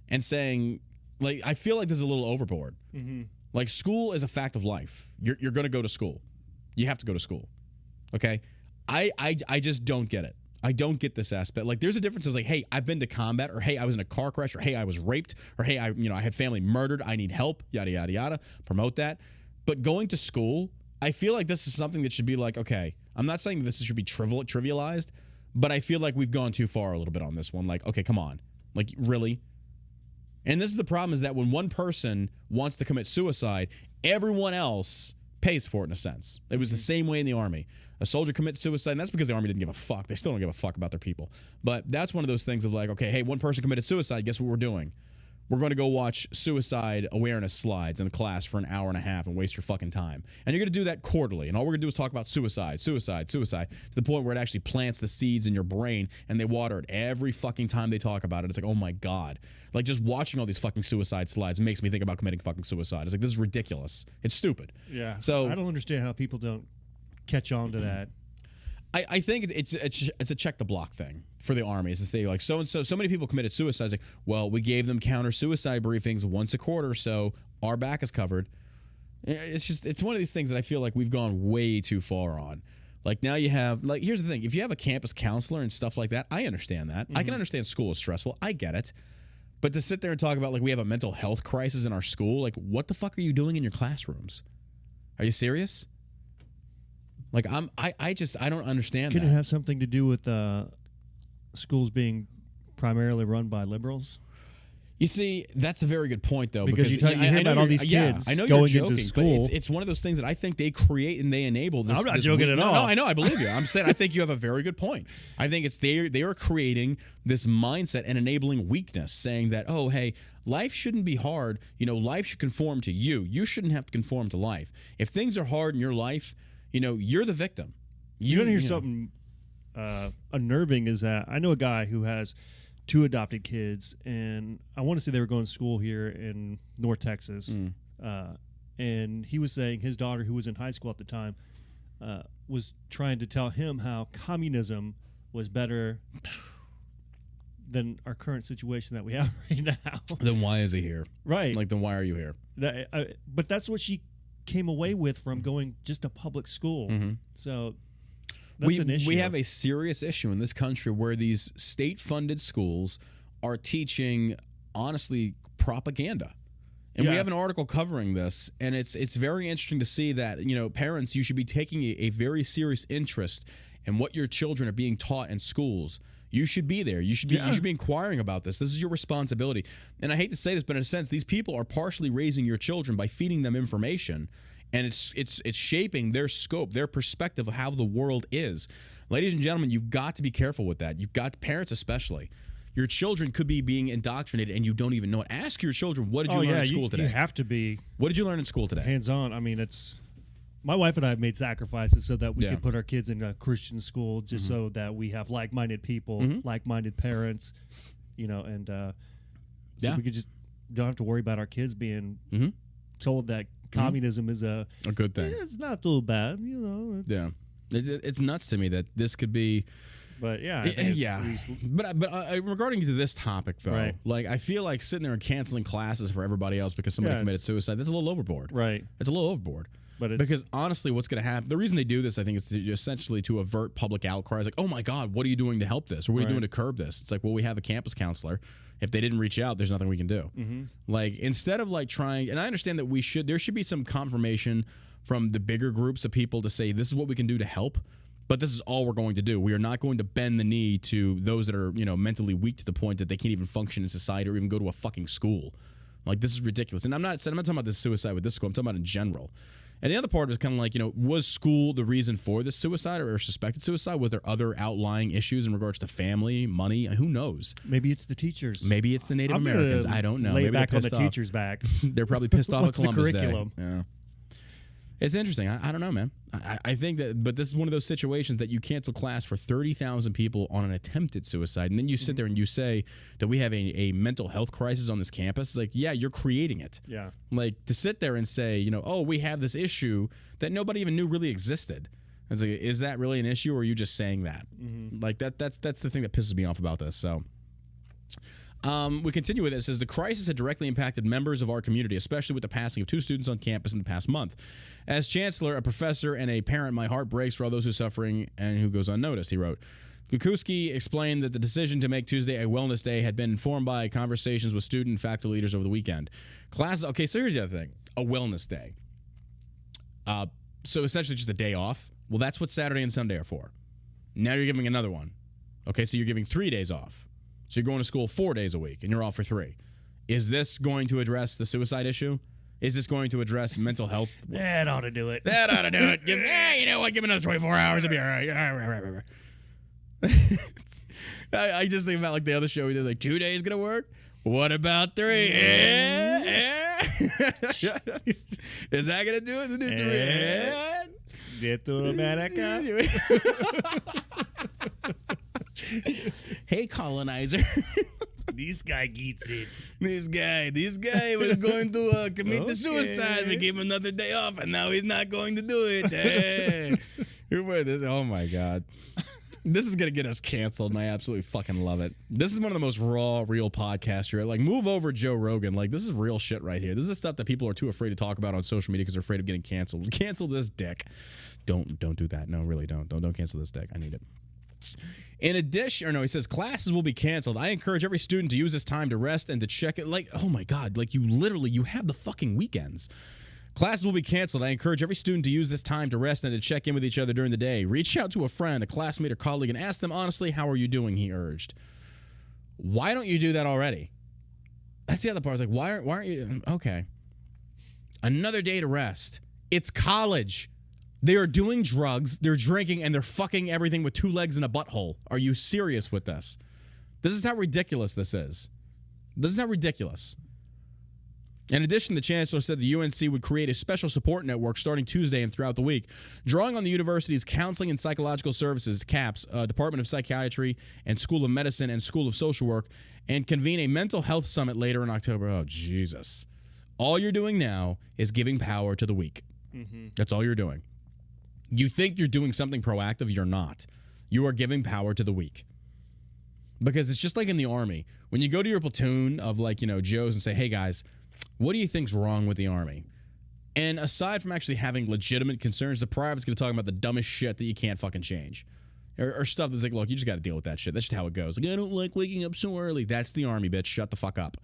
and saying, like, I feel like this is a little overboard. Mm-hmm. Like, school is a fact of life. You're going to go to school. You have to go to school. Okay? I just don't get it. I don't get this aspect. Like, there's a difference of like, hey, I've been to combat, or hey, I was in a car crash, or hey, I was raped, or hey, I had family murdered. I need help, yada, yada, yada. Promote that. But going to school, I feel like this is something that should be like, okay, I'm not saying this should be trivialized, but I feel like we've gone too far a little bit on this one. Like, okay, come on. Like, really? And this is the problem, is that when one person wants to commit suicide, everyone else pays for it in a sense. It was the same way in the Army. A soldier commits suicide, and that's because the Army didn't give a fuck. They still don't give a fuck about their people. But that's one of those things of like, okay, hey, one person committed suicide, guess what we're doing? We're going to go watch suicide awareness slides in class for an hour and a half and waste your fucking time. And you're going to do that quarterly. And all we're going to do is talk about suicide, to the point where it actually plants the seeds in your brain and they water it every fucking time they talk about it. It's like, oh my God. Like, just watching all these fucking suicide slides makes me think about committing fucking suicide. It's like, this is ridiculous. It's stupid. Yeah. So I don't understand how people don't catch on to that. I think it's a check the block thing for the Army, is to say like so many people committed suicide. It's like, well, we gave them counter suicide briefings once a quarter, so our back is covered. It's one of these things that I feel like we've gone way too far on. Like, now you have, like, here's the thing: if you have a campus counselor and stuff like that, I understand that. I can understand school is stressful. I get it. But to sit there and talk about like we have a mental health crisis in our school, like, what the fuck are you doing in your classrooms? Are you serious? Like, I don't understand. Can it have something to do with schools being primarily run by liberals? You see, that's a very good point, though. Because you hear about all these kids going into school. It's one of those things that I think they create and they enable. I'm not joking at all. No, I know. I believe you. I'm saying I think you have a very good point. I think it's they are creating this mindset and enabling weakness, saying that, oh, hey, life shouldn't be hard. Life should conform to you. You shouldn't have to conform to life. If things are hard in your life, you're the victim. You're going to hear something unnerving, is that I know a guy who has 2 adopted kids, and I want to say they were going to school here in North Texas. And he was saying his daughter, who was in high school at the time, was trying to tell him how communism was better than our current situation that we have right now. Then why is he here? Right. Like, then why are you here? But that's what she came away with from going just to public school. So that's an issue. We have a serious issue in this country where these state-funded schools are teaching, honestly, propaganda. And we have an article covering this, and it's very interesting to see that, parents, you should be taking a very serious interest in what your children are being taught in schools. You should be there. You should be inquiring about this. This is your responsibility. And I hate to say this, but in a sense, these people are partially raising your children by feeding them information, and it's shaping their scope, their perspective of how the world is. Ladies and gentlemen, you've got to be careful with that. You've got parents especially. Your children could be being indoctrinated and you don't even know it. Ask your children, what did you learn in school today? You have to be. What did you learn in school today? Hands-on. I mean, my wife and I have made sacrifices so that we could put our kids in a Christian school just so that we have like-minded people, like-minded parents, and so we could just don't have to worry about our kids being told that communism is a good thing. It's not too bad, It's nuts to me that this could be. But But regarding to this topic though, like I feel like sitting there and canceling classes for everybody else because somebody committed suicide, that's a little overboard. Right. It's a little overboard. But because honestly, what's going to happen? The reason they do this, I think, is essentially to avert public outcries. Like, oh my God, what are you doing to help this, or what are you doing to curb this? It's like, well, we have a campus counselor. If they didn't reach out, there's nothing we can do. Like instead of like trying, and I understand that there should be some confirmation from the bigger groups of people to say this is what we can do to help. But this is all we're going to do. We are not going to bend the knee to those that are, mentally weak to the point that they can't even function in society or even go to a fucking school. Like, this is ridiculous. And I'm not talking about this suicide with this school. I'm talking about in general. And the other part is kind of like, was school the reason for this suicide or suspected suicide? Were there other outlying issues in regards to family, money? Who knows? Maybe it's the teachers. Maybe it's the Native Americans. I don't know. Lay Maybe back on the teachers' backs. They're probably pissed off at Columbus the curriculum? Day. Yeah. It's interesting. I don't know, man. I think that, but this is one of those situations that you cancel class for 30,000 people on an attempted suicide, and then you sit there and you say that we have a mental health crisis on this campus. It's like, yeah, you're creating it. Yeah. Like to sit there and say, oh, we have this issue that nobody even knew really existed. It's like, is that really an issue, or are you just saying that? Like that's the thing that pisses me off about this. So. We continue with it. It says the crisis had directly impacted members of our community, especially with the passing of 2 students on campus in the past month. As chancellor, a professor, and a parent, my heart breaks for all those who are suffering and who goes unnoticed, he wrote. Kukuski explained that the decision to make Tuesday a wellness day had been informed by conversations with student and faculty leaders over the weekend. Classes, okay, so here's the other thing. A wellness day. So essentially just a day off. Well, that's what Saturday and Sunday are for. Now you're giving another one. Okay, so you're giving 3 days off. So you're going to school 4 days a week, and you're off for 3. Is this going to address the suicide issue? Is this going to address mental health? That ought to do it. That ought to do it. You know what? Give me another 24 hours. It'll be all right. I just think about like the other show we did, like 2 days going to work? What about 3? Is that going to do it? Hey, colonizer. This guy gets it. This guy was going to commit the suicide. We gave him another day off, and now he's not going to do it. Hey. Oh, my God. This is going to get us canceled, and I absolutely fucking love it. This is one of the most raw, real podcasts here. Like, move over Joe Rogan. Like, this is real shit right here. This is stuff that people are too afraid to talk about on social media because they're afraid of getting canceled. Cancel this dick. Don't do that. No, really don't. Don't cancel this dick. I need it. In addition, he says classes will be canceled. I encourage every student to use this time to rest and to check it. Like, oh my God, like you have the fucking weekends. Classes will be canceled. I encourage every student to use this time to rest and to check in with each other during the day. Reach out to a friend, a classmate, or colleague and ask them honestly, how are you doing? He urged. Why don't you do that already? That's the other part. I was like, why aren't you? Okay. Another day to rest. It's college. They are doing drugs, they're drinking, and they're fucking everything with 2 legs and a butthole. Are you serious with this? This is how ridiculous this is. This is how ridiculous. In addition, the chancellor said the UNC would create a special support network starting Tuesday and throughout the week, drawing on the university's Counseling and Psychological Services, CAPS, Department of Psychiatry, and School of Medicine and School of Social Work, and convene a mental health summit later in October. Oh, Jesus. All you're doing now is giving power to the weak. That's all you're doing. You think you're doing something proactive, you're not. You are giving power to the weak. Because it's just like in the Army. When you go to your platoon of like, Joes and say, hey guys, what do you think's wrong with the Army? And aside from actually having legitimate concerns, the private's going to talk about the dumbest shit that you can't fucking change. Or stuff that's like, look, you just got to deal with that shit. That's just how it goes. Like, I don't like waking up so early. That's the Army, bitch. Shut the fuck up.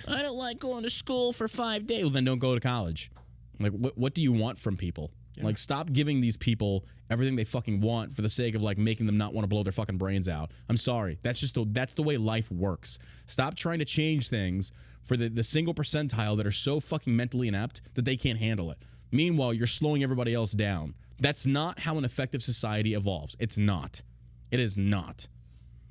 I don't like going to school for 5 days. Well, then don't go to college. Like, what do you want from people? Yeah. Like, stop giving these people everything they fucking want for the sake of, like, making them not want to blow their fucking brains out. I'm sorry. That's the way life works. Stop trying to change things for the single percentile that are so fucking mentally inept that they can't handle it. Meanwhile, you're slowing everybody else down. That's not how an effective society evolves. It's not. It is not.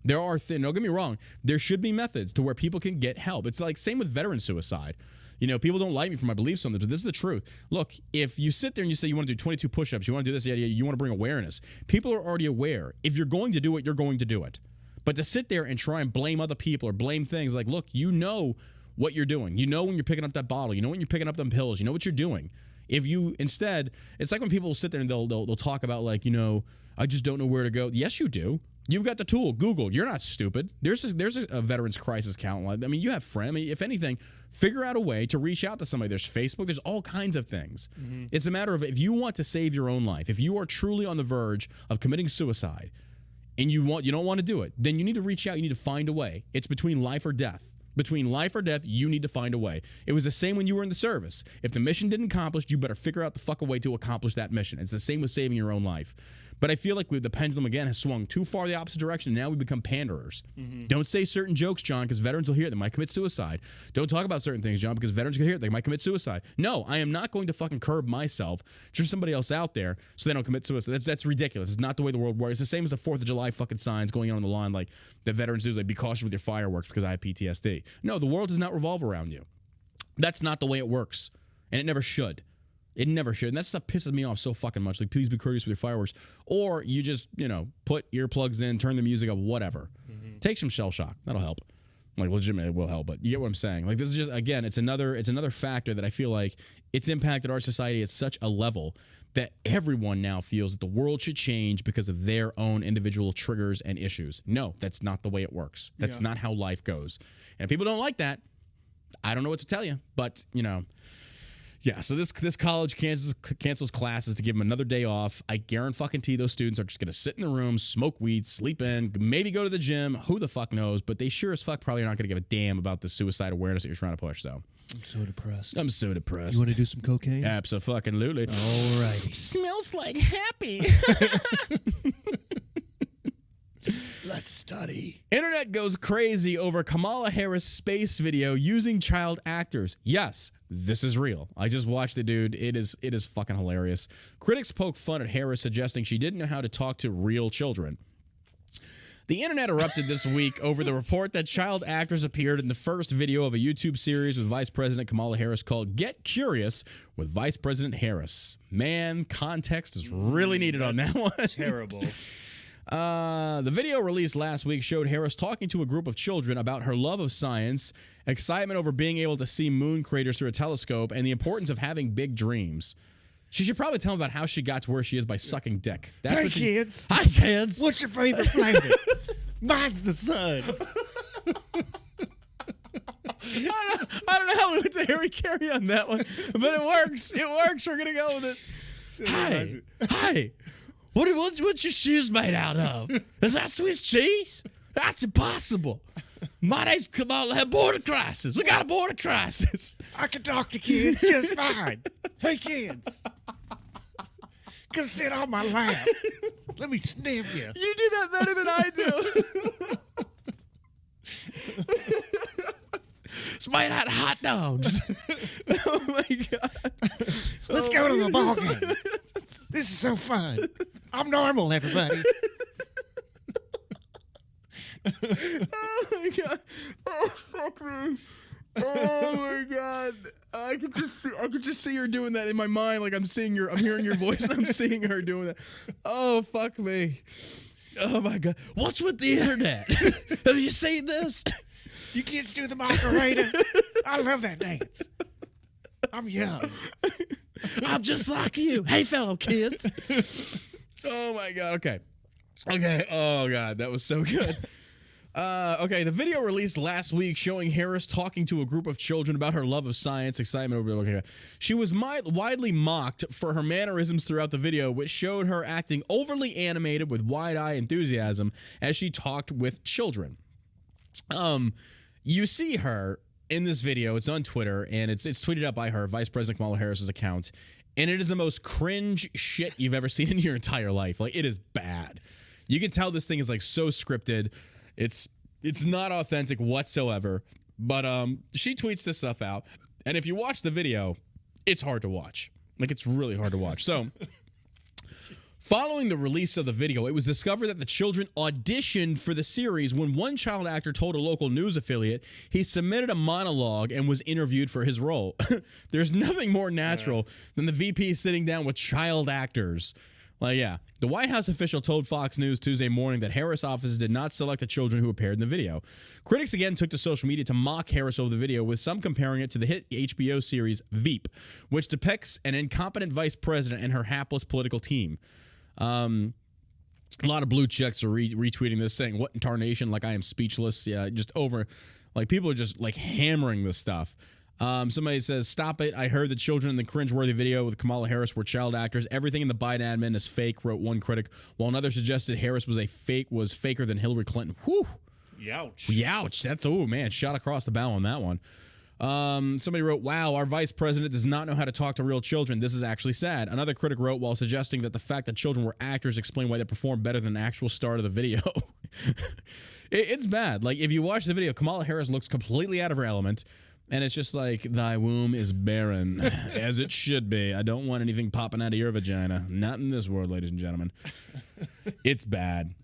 There are things, don't get me wrong, there should be methods to where people can get help. It's like same with veteran suicide. People don't like me for my beliefs on this, but this is the truth. Look, if you sit there and you say you want to do 22 push-ups, you want to do this, you want to bring awareness, people are already aware. If you're going to do it, you're going to do it. But to sit there and try and blame other people or blame things like, look, you know what you're doing. You know when you're picking up that bottle. You know when you're picking up them pills. You know what you're doing. If you instead, it's like when people sit there and they'll talk about like, I just don't know where to go. Yes, you do. You've got the tool, Google. You're not stupid. There's a veterans crisis count. I mean, you have friends. I mean, if anything, figure out a way to reach out to somebody. There's Facebook. There's all kinds of things. Mm-hmm. It's a matter of if you want to save your own life, if you are truly on the verge of committing suicide, and you don't want to do it, then you need to reach out. You need to find a way. It's between life or death. Between life or death, you need to find a way. It was the same when you were in the service. If the mission didn't accomplish, you better figure out the fuck a way to accomplish that mission. It's the same with saving your own life. But I feel like the pendulum, again, has swung too far the opposite direction. Now we become panderers. Mm-hmm. Don't say certain jokes, John, because veterans will hear it. They might commit suicide. Don't talk about certain things, John, because veterans can hear it. They might commit suicide. No, I am not going to fucking curb myself just for somebody else out there so they don't commit suicide. That's ridiculous. It's not the way the world works. It's the same as the 4th of July fucking signs going on the lawn like the veterans do, like, be cautious with your fireworks because I have PTSD. No, the world does not revolve around you. That's not the way it works. And it never should. It never should. And that stuff pisses me off so fucking much. Like, please be courteous with your fireworks. Or you just, put earplugs in, turn the music up, whatever. Mm-hmm. Take some shell shock. That'll help. Like, legitimately, it will help. But you get what I'm saying. Like, this is just, again, it's another factor that I feel like it's impacted our society at such a level that everyone now feels that the world should change because of their own individual triggers and issues. No, that's not the way it works. That's not how life goes. And if people don't like that, I don't know what to tell you. But, yeah, so this college cancels classes to give them another day off. I guarantee those students are just going to sit in the room, smoke weed, sleep in, maybe go to the gym. Who the fuck knows? But they sure as fuck probably aren't going to give a damn about the suicide awareness that you're trying to push. So I'm so depressed. You want to do some cocaine? Absolutely. All right. Smells like happy. Let's study. Internet goes crazy over Kamala Harris space video using child actors. Yes, this is real. I just watched it, dude. It is fucking hilarious. Critics poke fun at Harris, suggesting she didn't know how to talk to real children. The internet erupted this week over the report that child actors appeared in the first video of a YouTube series with Vice President Kamala Harris called Get Curious with Vice President Harris. Man, context is really needed on that one. Terrible. The video released last week showed Harris talking to a group of children about her love of science, excitement over being able to see moon craters through a telescope, and the importance of having big dreams. She should probably tell them about how she got to where she is by sucking dick. Hey, kids. Hi, kids. What's your favorite planet? Mine's the sun. I don't know how we went to Harry Carey on that one, but it works. It works. We're going to go with it. Hi. What's your shoes made out of? Is that Swiss cheese? That's impossible. My name's Kamala. Have border crisis. We got a border crisis. I can talk to kids just fine. Hey, kids. Come sit on my lap. Let me sniff you. You do that better than I do. It's made out of hot dogs. Oh, my God. Let's go to the ball game. This is so fun. I'm normal, everybody. Oh, my God. Oh, fuck me. Oh, my God. I could just see her doing that in my mind. Like I'm hearing your voice and I'm seeing her doing that. Oh, fuck me. Oh, my God. What's with the internet? Have you seen this? You kids do the Macarena. I love that dance. I'm young. I'm just like you. Hey, fellow kids. Oh, my God. Okay. Oh, God. That was so good. Okay, the video released last week showing Harris talking to a group of children about her love of science, excitement over. Okay, she was widely mocked for her mannerisms throughout the video, which showed her acting overly animated with wide-eye enthusiasm as she talked with children. You see her in this video. It's on Twitter, and it's tweeted out by her, Vice President Kamala Harris's account, and it is the most cringe shit you've ever seen in your entire life. Like, it is bad. You can tell this thing is like so scripted. It's not authentic whatsoever, but she tweets this stuff out, and if you watch the video, it's hard to watch. Like, it's really hard to watch. So, following the release of the video, it was discovered that the children auditioned for the series when one child actor told a local news affiliate he submitted a monologue and was interviewed for his role. There's nothing more natural than the VP sitting down with child actors. Well, yeah. The White House official told Fox News Tuesday morning that Harris' office did not select the children who appeared in the video. Critics again took to social media to mock Harris over the video, with some comparing it to the hit HBO series Veep, which depicts an incompetent vice president and her hapless political team. A lot of blue checks are retweeting this, saying, "What in tarnation?" Like, I am speechless. Yeah, just over. Like, people are just like hammering this stuff. Somebody says, "Stop it. I heard the children in the cringeworthy video with Kamala Harris were child actors. Everything in the Biden admin is fake," wrote one critic, while another suggested Harris was faker than Hillary Clinton. Whew. Youch. Youch. That's, oh man, shot across the bow on that one. Somebody wrote, "Wow, our vice president does not know how to talk to real children. This is actually sad." Another critic wrote, while suggesting that the fact that children were actors explained why they performed better than the actual star of the video. It's bad. Like, if you watch the video, Kamala Harris looks completely out of her element. And it's just like, "Thy womb is barren, as it should be. I don't want anything popping out of your vagina. Not in this world, ladies and gentlemen." It's bad.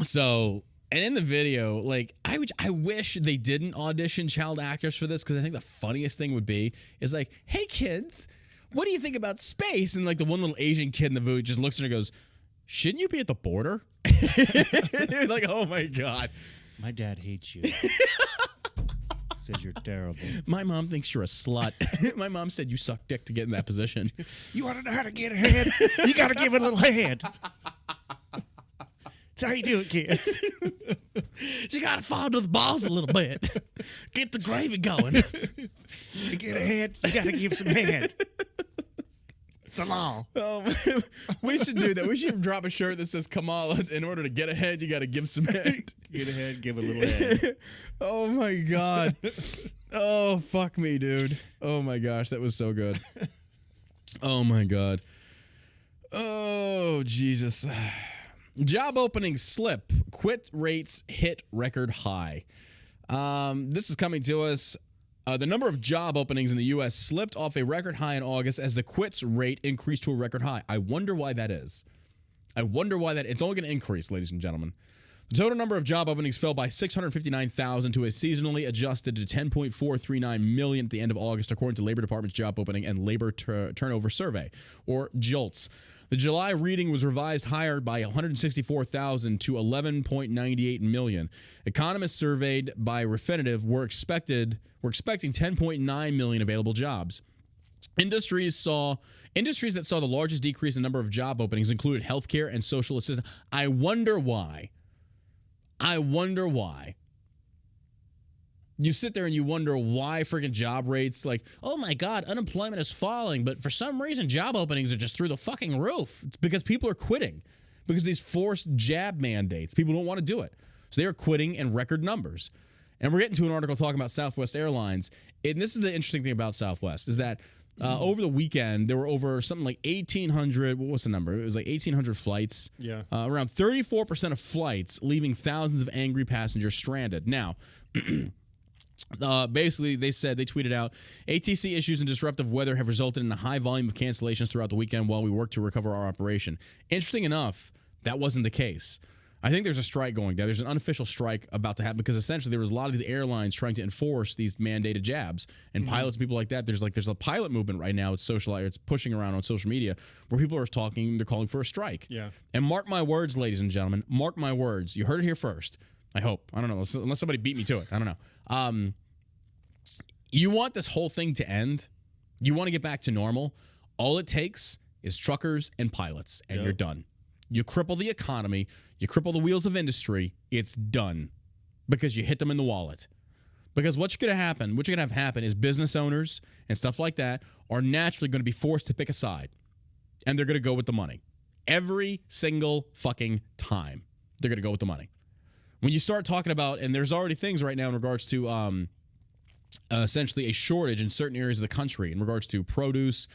So, and in the video, like, I wish they didn't audition child actors for this, because I think the funniest thing would be is like, "Hey, kids, what do you think about space?" And like the one little Asian kid in the video just looks at her and goes, "Shouldn't you be at the border?" Like, oh my God. My dad hates you. Says you're terrible. My mom thinks you're a slut. My mom said you suck dick to get in that position. You want to know how to get ahead? You got to give it a little hand. That's how you do it, kids. You got to fall to the balls a little bit. Get the gravy going. To get ahead, you got to give some head. It's the law. We should do that. We should drop a shirt that says, "Kamala, in order to get ahead, you got to give some head." Get ahead, give a little head. Oh my God. Oh, fuck me, dude. Oh my gosh, that was so good. Oh my God. Oh, Jesus. Job openings slip. Quit rates hit record high. This is coming to us. The number of job openings in the U.S. slipped off a record high in August as the quits rate increased to a record high. I wonder why that is. I wonder why that. It's only going to increase, ladies and gentlemen. The total number of job openings fell by 659,000 to a seasonally adjusted to 10.439 million at the end of August, according to Labor Department's Job Opening and Labor Turnover Survey, or JOLTS. The July reading was revised higher by 164,000 to 11.98 million. Economists surveyed by Refinitiv were expecting 10.9 million available jobs. Industries that saw the largest decrease in number of job openings included healthcare and social assistance. I wonder why. You sit there and you wonder why freaking job rates, like, oh my God, unemployment is falling, but for some reason job openings are just through the fucking roof. It's because people are quitting, because these forced jab mandates, people don't want to do it. So they are quitting in record numbers. And we're getting to an article talking about Southwest Airlines. And this is the interesting thing about Southwest, is that over the weekend, there were over something like 1,800, what's the number? It was like 1,800 flights. Yeah. Around 34% of flights, leaving thousands of angry passengers stranded. Now, basically, they tweeted out, "ATC issues and disruptive weather have resulted in a high volume of cancellations throughout the weekend while we work to recover our operation." Interesting enough, that wasn't the case. I think there's a strike going down. There's an unofficial strike about to happen, because essentially there was a lot of these airlines trying to enforce these mandated jabs, and pilots and people like that. There's a pilot movement right now. It's pushing around on social media where people are talking. They're calling for a strike. Yeah. And mark my words, ladies and gentlemen. Mark my words. You heard it here first. I hope. I don't know. Unless somebody beat me to it. I don't know. You want this whole thing to end. You want to get back to normal. All it takes is truckers and pilots, and you're done. You cripple the economy. You cripple the wheels of industry, it's done because you hit them in the wallet. Because what's going to have happen is business owners and stuff like that are naturally going to be forced to pick a side. And they're going to go with the money. Every single fucking time, they're going to go with the money. When you start talking about, and there's already things right now in regards to essentially a shortage in certain areas of the country in regards to produce.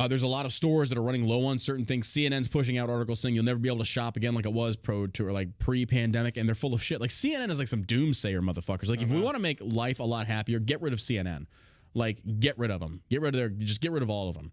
There's a lot of stores that are running low on certain things. CNN's pushing out articles saying you'll never be able to shop again like it was pre-pandemic, and they're full of shit. Like CNN is like some doomsayer motherfuckers. Like if we want to make life a lot happier, get rid of CNN. Like get rid of them. Get rid of all of them,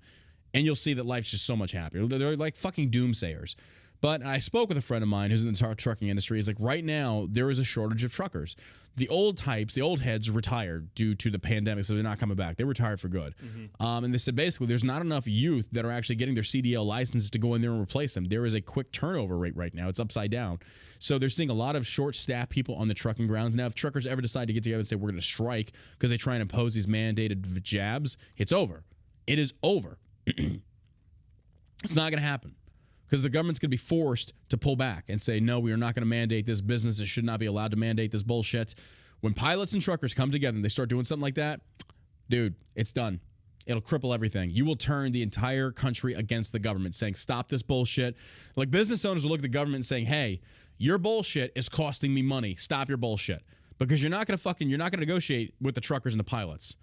and you'll see that life's just so much happier. They're like fucking doomsayers. But I spoke with a friend of mine who's in the trucking industry. He's like, right now, there is a shortage of truckers. The old types, the old heads retired due to the pandemic, so they're not coming back. They retired for good. And they said basically there's not enough youth that are actually getting their CDL licenses to go in there and replace them. There is a quick turnover rate right now. It's upside down. So they're seeing a lot of short-staffed people on the trucking grounds. Now, if truckers ever decide to get together and say we're going to strike because they try and impose these mandated jabs, it's over. It is over. It's not going to happen. Because the government's going to be forced to pull back and say, no, we are not going to mandate this. Businesses should not be allowed to mandate this bullshit. When pilots and truckers come together and they start doing something like that, dude, it's done. It'll cripple everything. You will turn the entire country against the government, saying, stop this bullshit. Like business owners will look at the government and saying, hey, your bullshit is costing me money. Stop your bullshit. Because you're not going to negotiate with the truckers and the pilots.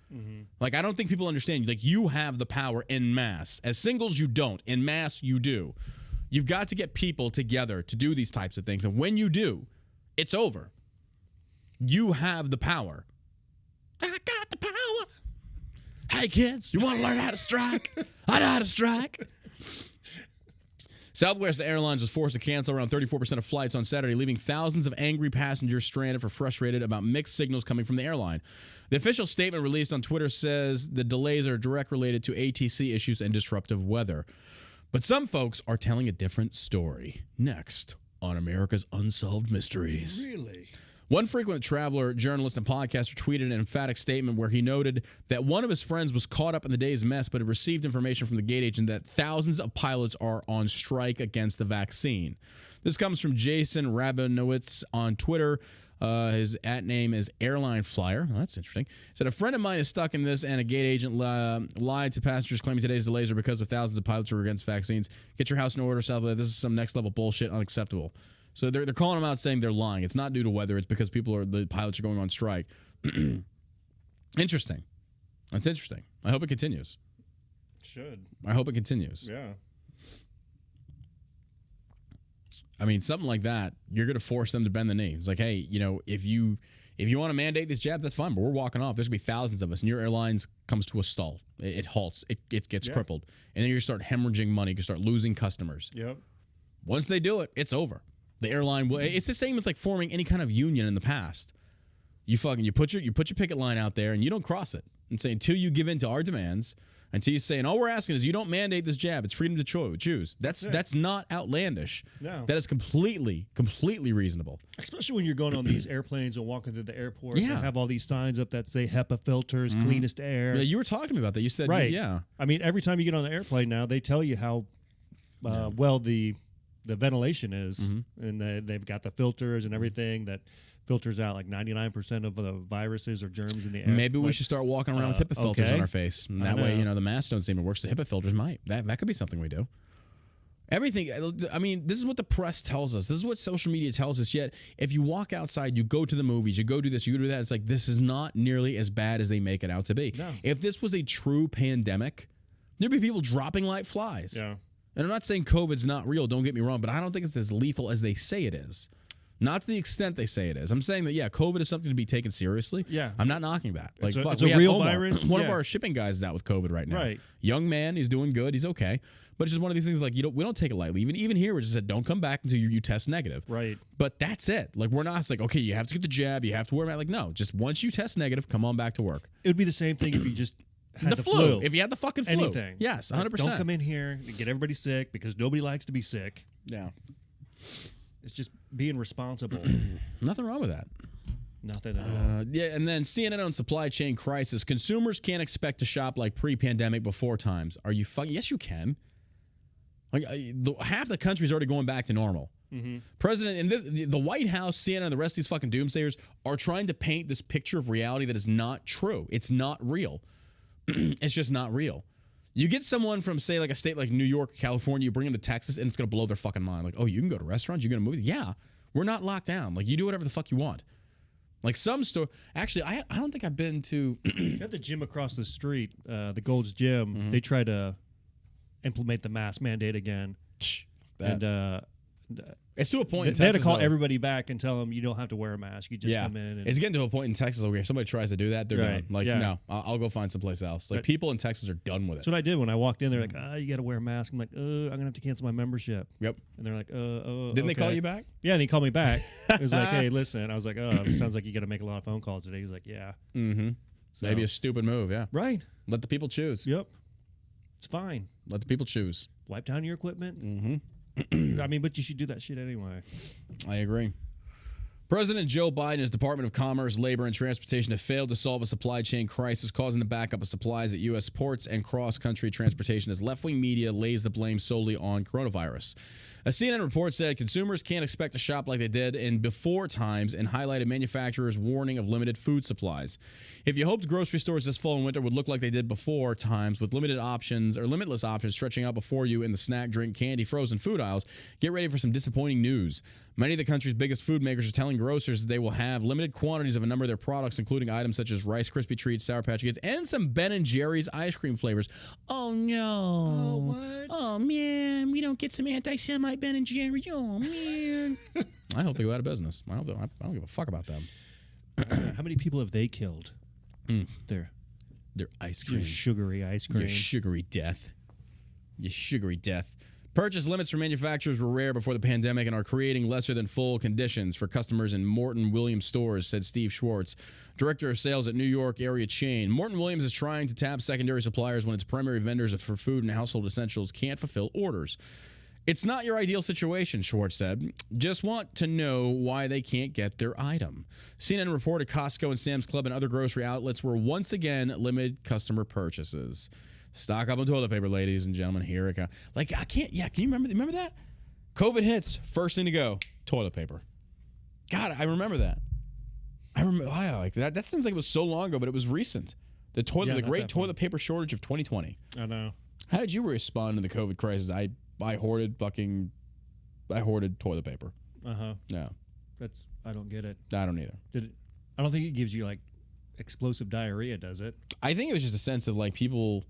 Like, I don't think people understand. Like, you have the power en masse. As singles, you don't. En masse, you do. You've got to get people together to do these types of things. And when you do, it's over. You have the power. I got the power. Hey, kids, you want to learn how to strike? I know how to strike. Southwest Airlines was forced to cancel around 34% of flights on Saturday, leaving thousands of angry passengers stranded for frustrated about mixed signals coming from the airline. The official statement released on Twitter says the delays are direct related to ATC issues and disruptive weather. But some folks are telling a different story. Next on America's Unsolved Mysteries. Really? One frequent traveler, journalist, and podcaster tweeted an emphatic statement where he noted that one of his friends was caught up in the day's mess but had received information from the gate agent that thousands of pilots are on strike against the vaccine. This comes from Jason Rabinowitz on Twitter. His @name is Airline Flyer. Well, that's interesting. He said, a friend of mine is stuck in this, and a gate agent lied to passengers claiming today's delays are because of thousands of pilots who are against vaccines. Get your house in order, South. This is some next level bullshit, unacceptable. So they're calling them out saying they're lying. It's not due to weather. It's because the pilots are going on strike. Interesting. That's interesting. I hope it continues. Should. I hope it continues. Yeah. I mean, something like that, you're going to force them to bend the knee. It's like, hey, if you want to mandate this jab, that's fine, but we're walking off. There's going to be thousands of us, and your airlines comes to a stall. It halts. It gets crippled. And then you start hemorrhaging money. You start losing customers. Yep. Once they do it, it's over. The airline will. It's the same as like forming any kind of union in the past. You put your picket line out there, and you don't cross it. And say, until you give in to our demands, until you say, and all we're asking is you don't mandate this jab. It's freedom to choose. That's not outlandish. No. That is completely reasonable. Especially when you're going on these airplanes and walking through the airport. Yeah. They have all these signs up that say HEPA filters, cleanest air. Yeah, you were talking about that. You said, right. Yeah. I mean, every time you get on an airplane now, they tell you how well the ventilation is, and they've got the filters and everything that filters out like 99% of the viruses or germs in the air. Maybe we should start walking around with HEPA filters on our face. And that way, the masks don't seem to work. So the HEPA filters might. That could be something we do. Everything. I mean, this is what the press tells us. This is what social media tells us. Yet, if you walk outside, you go to the movies, you go do this, you go do that. It's like this is not nearly as bad as they make it out to be. No. If this was a true pandemic, there'd be people dropping like flies. Yeah. And I'm not saying COVID's not real. Don't get me wrong, but I don't think it's as lethal as they say it is. Not to the extent they say it is. I'm saying that, COVID is something to be taken seriously. Yeah. I'm not knocking that. Like, it's a real virus. One of our shipping guys is out with COVID right now. Right. Young man, he's doing good. He's okay. But it's just one of these things like we don't take it lightly. Even here, we just said don't come back until you test negative. Right. But that's it. Like we're not. It's like okay, you have to get the jab. You have to wear a mask. Like no, just once you test negative, come on back to work. It would be the same thing if you just had the flu. If you had the fucking flu. Anything. Yes, 100%. Don't come in here and get everybody sick because nobody likes to be sick. Yeah. It's just being responsible. Nothing wrong with that. Nothing at all. Yeah, and then CNN on supply chain crisis. Consumers can't expect to shop like pre-pandemic before times. Are you fucking? Yes, you can. Like half the country's already going back to normal. President and the White House, CNN, and the rest of these fucking doomsayers are trying to paint this picture of reality that is not true. It's not real. It's just not real. You get someone from, say, like a state like New York, California, you bring them to Texas, and it's going to blow their fucking mind. Like, oh, you can go to restaurants, you can go to movies? Yeah, we're not locked down. Like, you do whatever the fuck you want. Like some store, actually, I don't think I've been to. At the gym across the street, the Gold's Gym, they try to implement the mask mandate again, and it's to a point. They had to call everybody back and tell them you don't have to wear a mask. You just come in. It's getting to a point in Texas where if somebody tries to do that, they're done. Like, no, I'll go find someplace else. Like, people in Texas are done with it. That's what I did when I walked in. They're like, you got to wear a mask. I'm like, I'm gonna have to cancel my membership. Yep. And they're like, Didn't they call you back? Yeah, and they called me back. It was like, hey, listen. I was like, it sounds like you got to make a lot of phone calls today. He's like, yeah. Mm-hmm. So, maybe a stupid move. Yeah. Right. Let the people choose. Yep. It's fine. Let the people choose. Wipe down your equipment. Mm-hmm. I mean, but you should do that shit anyway. I agree. President Joe Biden and his Department of Commerce, Labor, and Transportation have failed to solve a supply chain crisis causing the backup of supplies at U.S. ports and cross-country transportation as left-wing media lays the blame solely on coronavirus. A CNN report said consumers can't expect to shop like they did in before times and highlighted manufacturers' warning of limited food supplies. If you hoped grocery stores this fall and winter would look like they did before times with limited options or limitless options stretching out before you in the snack, drink, candy, frozen food aisles, get ready for some disappointing news. Many of the country's biggest food makers are telling grocers that they will have limited quantities of a number of their products, including items such as Rice Krispie Treats, Sour Patch Kids, and some Ben & Jerry's ice cream flavors. Oh, no. Oh, what? Oh, man. We don't get some anti-Semite Ben & Jerry's. Oh, man. I hope they go out of business. I don't give a fuck about them. How many people have they killed? Their ice cream. Your sugary ice cream. Your sugary death. Your sugary death. Purchase limits for manufacturers were rare before the pandemic and are creating lesser than full conditions for customers in Morton Williams stores, said Steve Schwartz, director of sales at New York area chain. Morton Williams is trying to tap secondary suppliers when its primary vendors for food and household essentials can't fulfill orders. It's not your ideal situation, Schwartz said. Just want to know why they can't get their item. CNN reported Costco and Sam's Club and other grocery outlets were once again limited customer purchases. Stock up on toilet paper, ladies and gentlemen. Here it comes. Like, I can't, can you remember that? COVID hits, first thing to go, toilet paper. God, I remember that. Wow, like that seems like it was so long ago, but it was recent. The great toilet paper shortage of 2020. I know. How did you respond to the COVID crisis? I hoarded toilet paper. No. I don't get it. I don't either. I don't think it gives you like explosive diarrhea, does it? I think it was just a sense of like people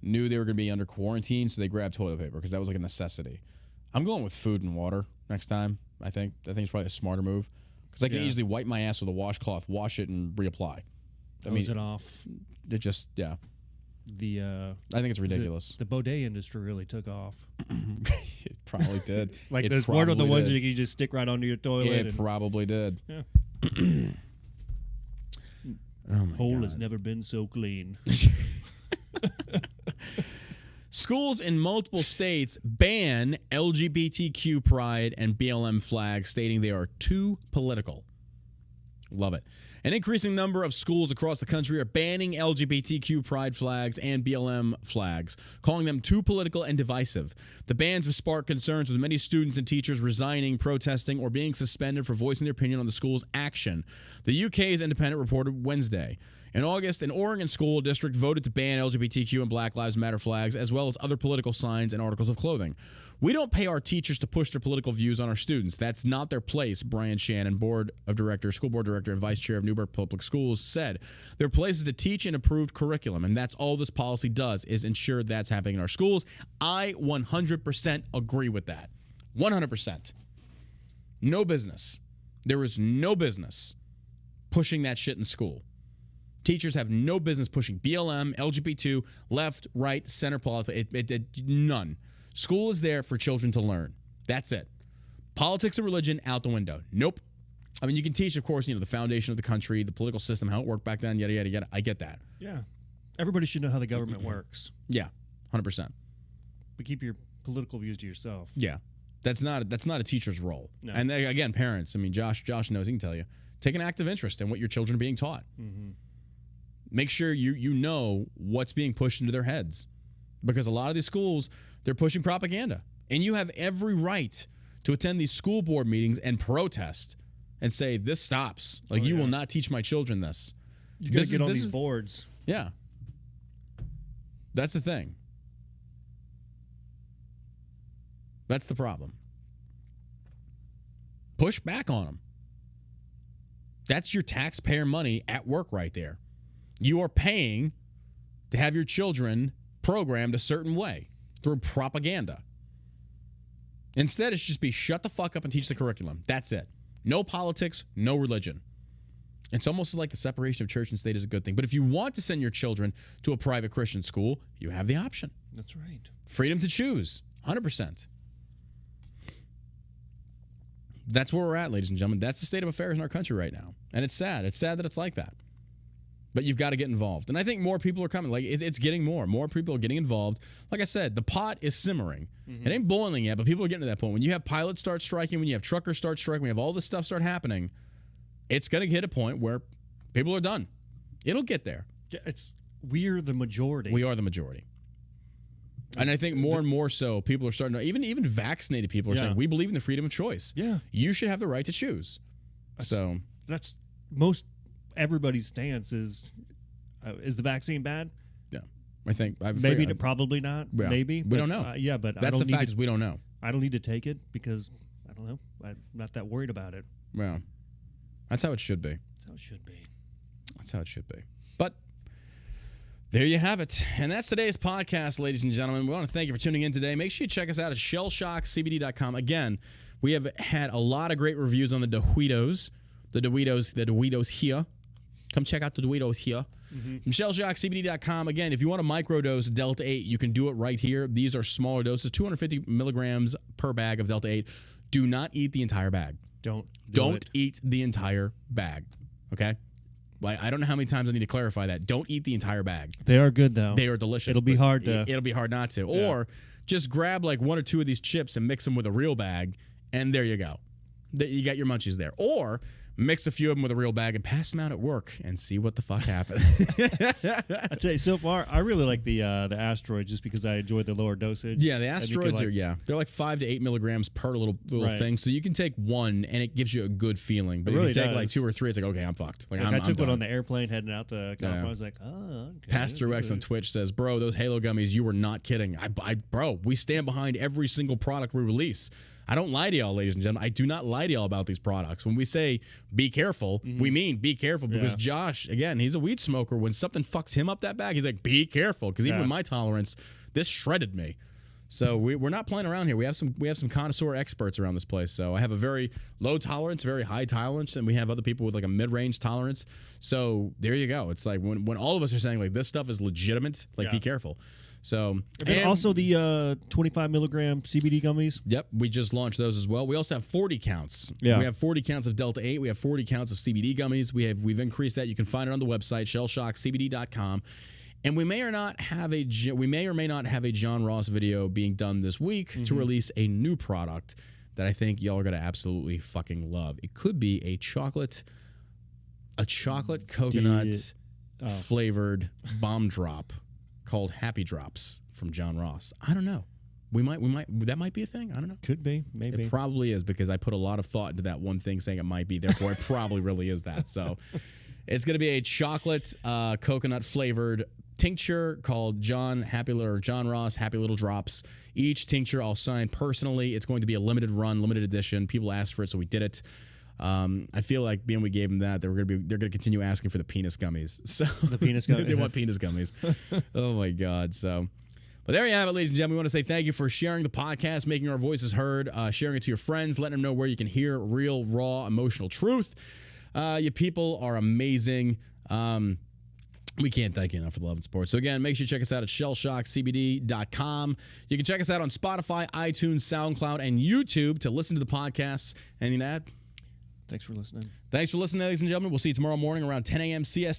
knew they were going to be under quarantine, so they grabbed toilet paper because that was like a necessity. I'm going with food and water next time. I think it's probably a smarter move because I can easily wipe my ass with a washcloth, wash it, and reapply. Hose it off. It just I think it's ridiculous. The bidet industry really took off. It probably did. Like those one of the ones that you just stick right onto your toilet. It probably did. Yeah. Oh my Hole God. has never been so clean. Schools in multiple states ban LGBTQ pride and BLM flags, stating they are too political. Love it. An increasing number of schools across the country are banning LGBTQ pride flags and BLM flags, calling them too political and divisive. The bans have sparked concerns with many students and teachers resigning, protesting, or being suspended for voicing their opinion on the school's action. The UK's Independent reported Wednesday. In August, an Oregon school district voted to ban LGBTQ and Black Lives Matter flags, as well as other political signs and articles of clothing. We don't pay our teachers to push their political views on our students. That's not their place, Brian Shannon, school board director and vice chair of Newburgh Public Schools, said. Their place is to teach an approved curriculum, and that's all this policy does, is ensure that's happening in our schools. I 100% agree with that. 100%. No business. There is no business pushing that shit in school. Teachers have no business pushing BLM, LGBT, left, right, center politics. None. School is there for children to learn. That's it. Politics and religion out the window. Nope. I mean, you can teach, of course, the foundation of the country, the political system, how it worked back then, yada, yada, yada. I get that. Yeah. Everybody should know how the government works. Yeah, 100%. But keep your political views to yourself. Yeah. That's not a teacher's role. No. And again, parents, I mean, Josh knows, he can tell you. Take an active interest in what your children are being taught. Mm-hmm. Make sure you know what's being pushed into their heads. Because a lot of these schools, they're pushing propaganda. And you have every right to attend these school board meetings and protest and say, this stops. Like, you will not teach my children this. You got to get on these boards. Yeah. That's the thing. That's the problem. Push back on them. That's your taxpayer money at work right there. You are paying to have your children programmed a certain way through propaganda. Instead, it should just be shut the fuck up and teach the curriculum. That's it. No politics, no religion. It's almost like the separation of church and state is a good thing. But if you want to send your children to a private Christian school, you have the option. That's right. Freedom to choose, 100%. That's where we're at, ladies and gentlemen. That's the state of affairs in our country right now. And it's sad. It's sad that it's like that. But you've got to get involved. And I think more people are coming. Like, it's getting more. More people are getting involved. Like I said, the pot is simmering. It ain't boiling yet, but people are getting to that point. When you have pilots start striking, when you have truckers start striking, when you have all this stuff start happening, it's going to hit a point where people are done. It'll get there. Yeah, we're the majority. We are the majority. And I think more and more so, people are starting to, even vaccinated people are saying, we believe in the freedom of choice. Yeah. You should have the right to choose. That's most everybody's stance is the vaccine bad? Yeah. I think. Probably not. Yeah. Maybe. We don't know. But that's the fact is we don't know. I don't need to take it because, I don't know, I'm not that worried about it. Well, that's how it should be. That's how it should be. That's how it should be. But there you have it. And that's today's podcast, ladies and gentlemen. We want to thank you for tuning in today. Make sure you check us out at shellshockcbd.com. Again, we have had a lot of great reviews on the Dewitos. The Dewitos here. Come check out the Dewitos here. From shellshockcbd.com. Again, if you want a microdose Delta 8, you can do it right here. These are smaller doses, 250 milligrams per bag of Delta 8. Do not eat the entire bag. Don't eat the entire bag. Okay? Like, I don't know how many times I need to clarify that. Don't eat the entire bag. They are good, though. They are delicious. It'll be hard not to. Yeah. Or just grab like one or two of these chips and mix them with a real bag, and there you go. You got your munchies there. Or mix a few of them with a real bag and pass them out at work and see what the fuck happens. I tell you, so far, I really like the asteroids just because I enjoyed the lower dosage. Yeah, the asteroids they're like 5 to 8 milligrams per little thing. So you can take one and it gives you a good feeling. But if you take like 2 or 3, it's like, okay, I'm fucked. Like, I took one on the airplane heading out to California. I was like, oh, okay. Pastor X on Twitch says, bro, those Halo gummies, you were not kidding. Bro, we stand behind every single product we release. I don't lie to y'all, ladies and gentlemen. I do not lie to y'all about these products. When we say be careful, we mean be careful because Josh, again, he's a weed smoker. When something fucks him up that bad, he's like, be careful. Because even with my tolerance, this shredded me. So we're not playing around here. We have some connoisseur experts around this place. So I have a very low tolerance, very high tolerance, and we have other people with like a mid-range tolerance. So there you go. It's like when all of us are saying like this stuff is legitimate, like be careful. So and also the 25 milligram CBD gummies. Yep, we just launched those as well. We also have 40 counts. Yeah, we have 40 counts of Delta 8. We have 40 counts of CBD gummies. We've increased that. You can find it on the website shellshockcbd.com. And we may or may not have a John Ross video being done this week to release a new product that I think y'all are gonna absolutely fucking love. It could be a chocolate coconut flavored bomb drop called Happy Drops from John Ross. I don't know. We might that might be a thing. I don't know. Could be, maybe. It probably is because I put a lot of thought into that one thing saying it might be. Therefore, it probably really is that. So it's going to be a chocolate coconut flavored tincture called John Ross Happy Little Drops. Each tincture I'll sign personally. It's going to be a limited run, limited edition. People asked for it, so we did it. I feel like being we gave them that, they're gonna continue asking for the penis gummies. So the penis gummies. They want penis gummies. Oh my god. So, but there you have it, ladies and gentlemen. We want to say thank you for sharing the podcast, making our voices heard, sharing it to your friends, letting them know where you can hear real, raw, emotional truth. You people are amazing. We can't thank you enough for the love and support. So again, make sure you check us out at shellshockcbd.com. You can check us out on Spotify, iTunes, SoundCloud, and YouTube to listen to the podcasts. Anything to add? Thanks for listening. Thanks for listening, ladies and gentlemen. We'll see you tomorrow morning around 10 a.m. CST.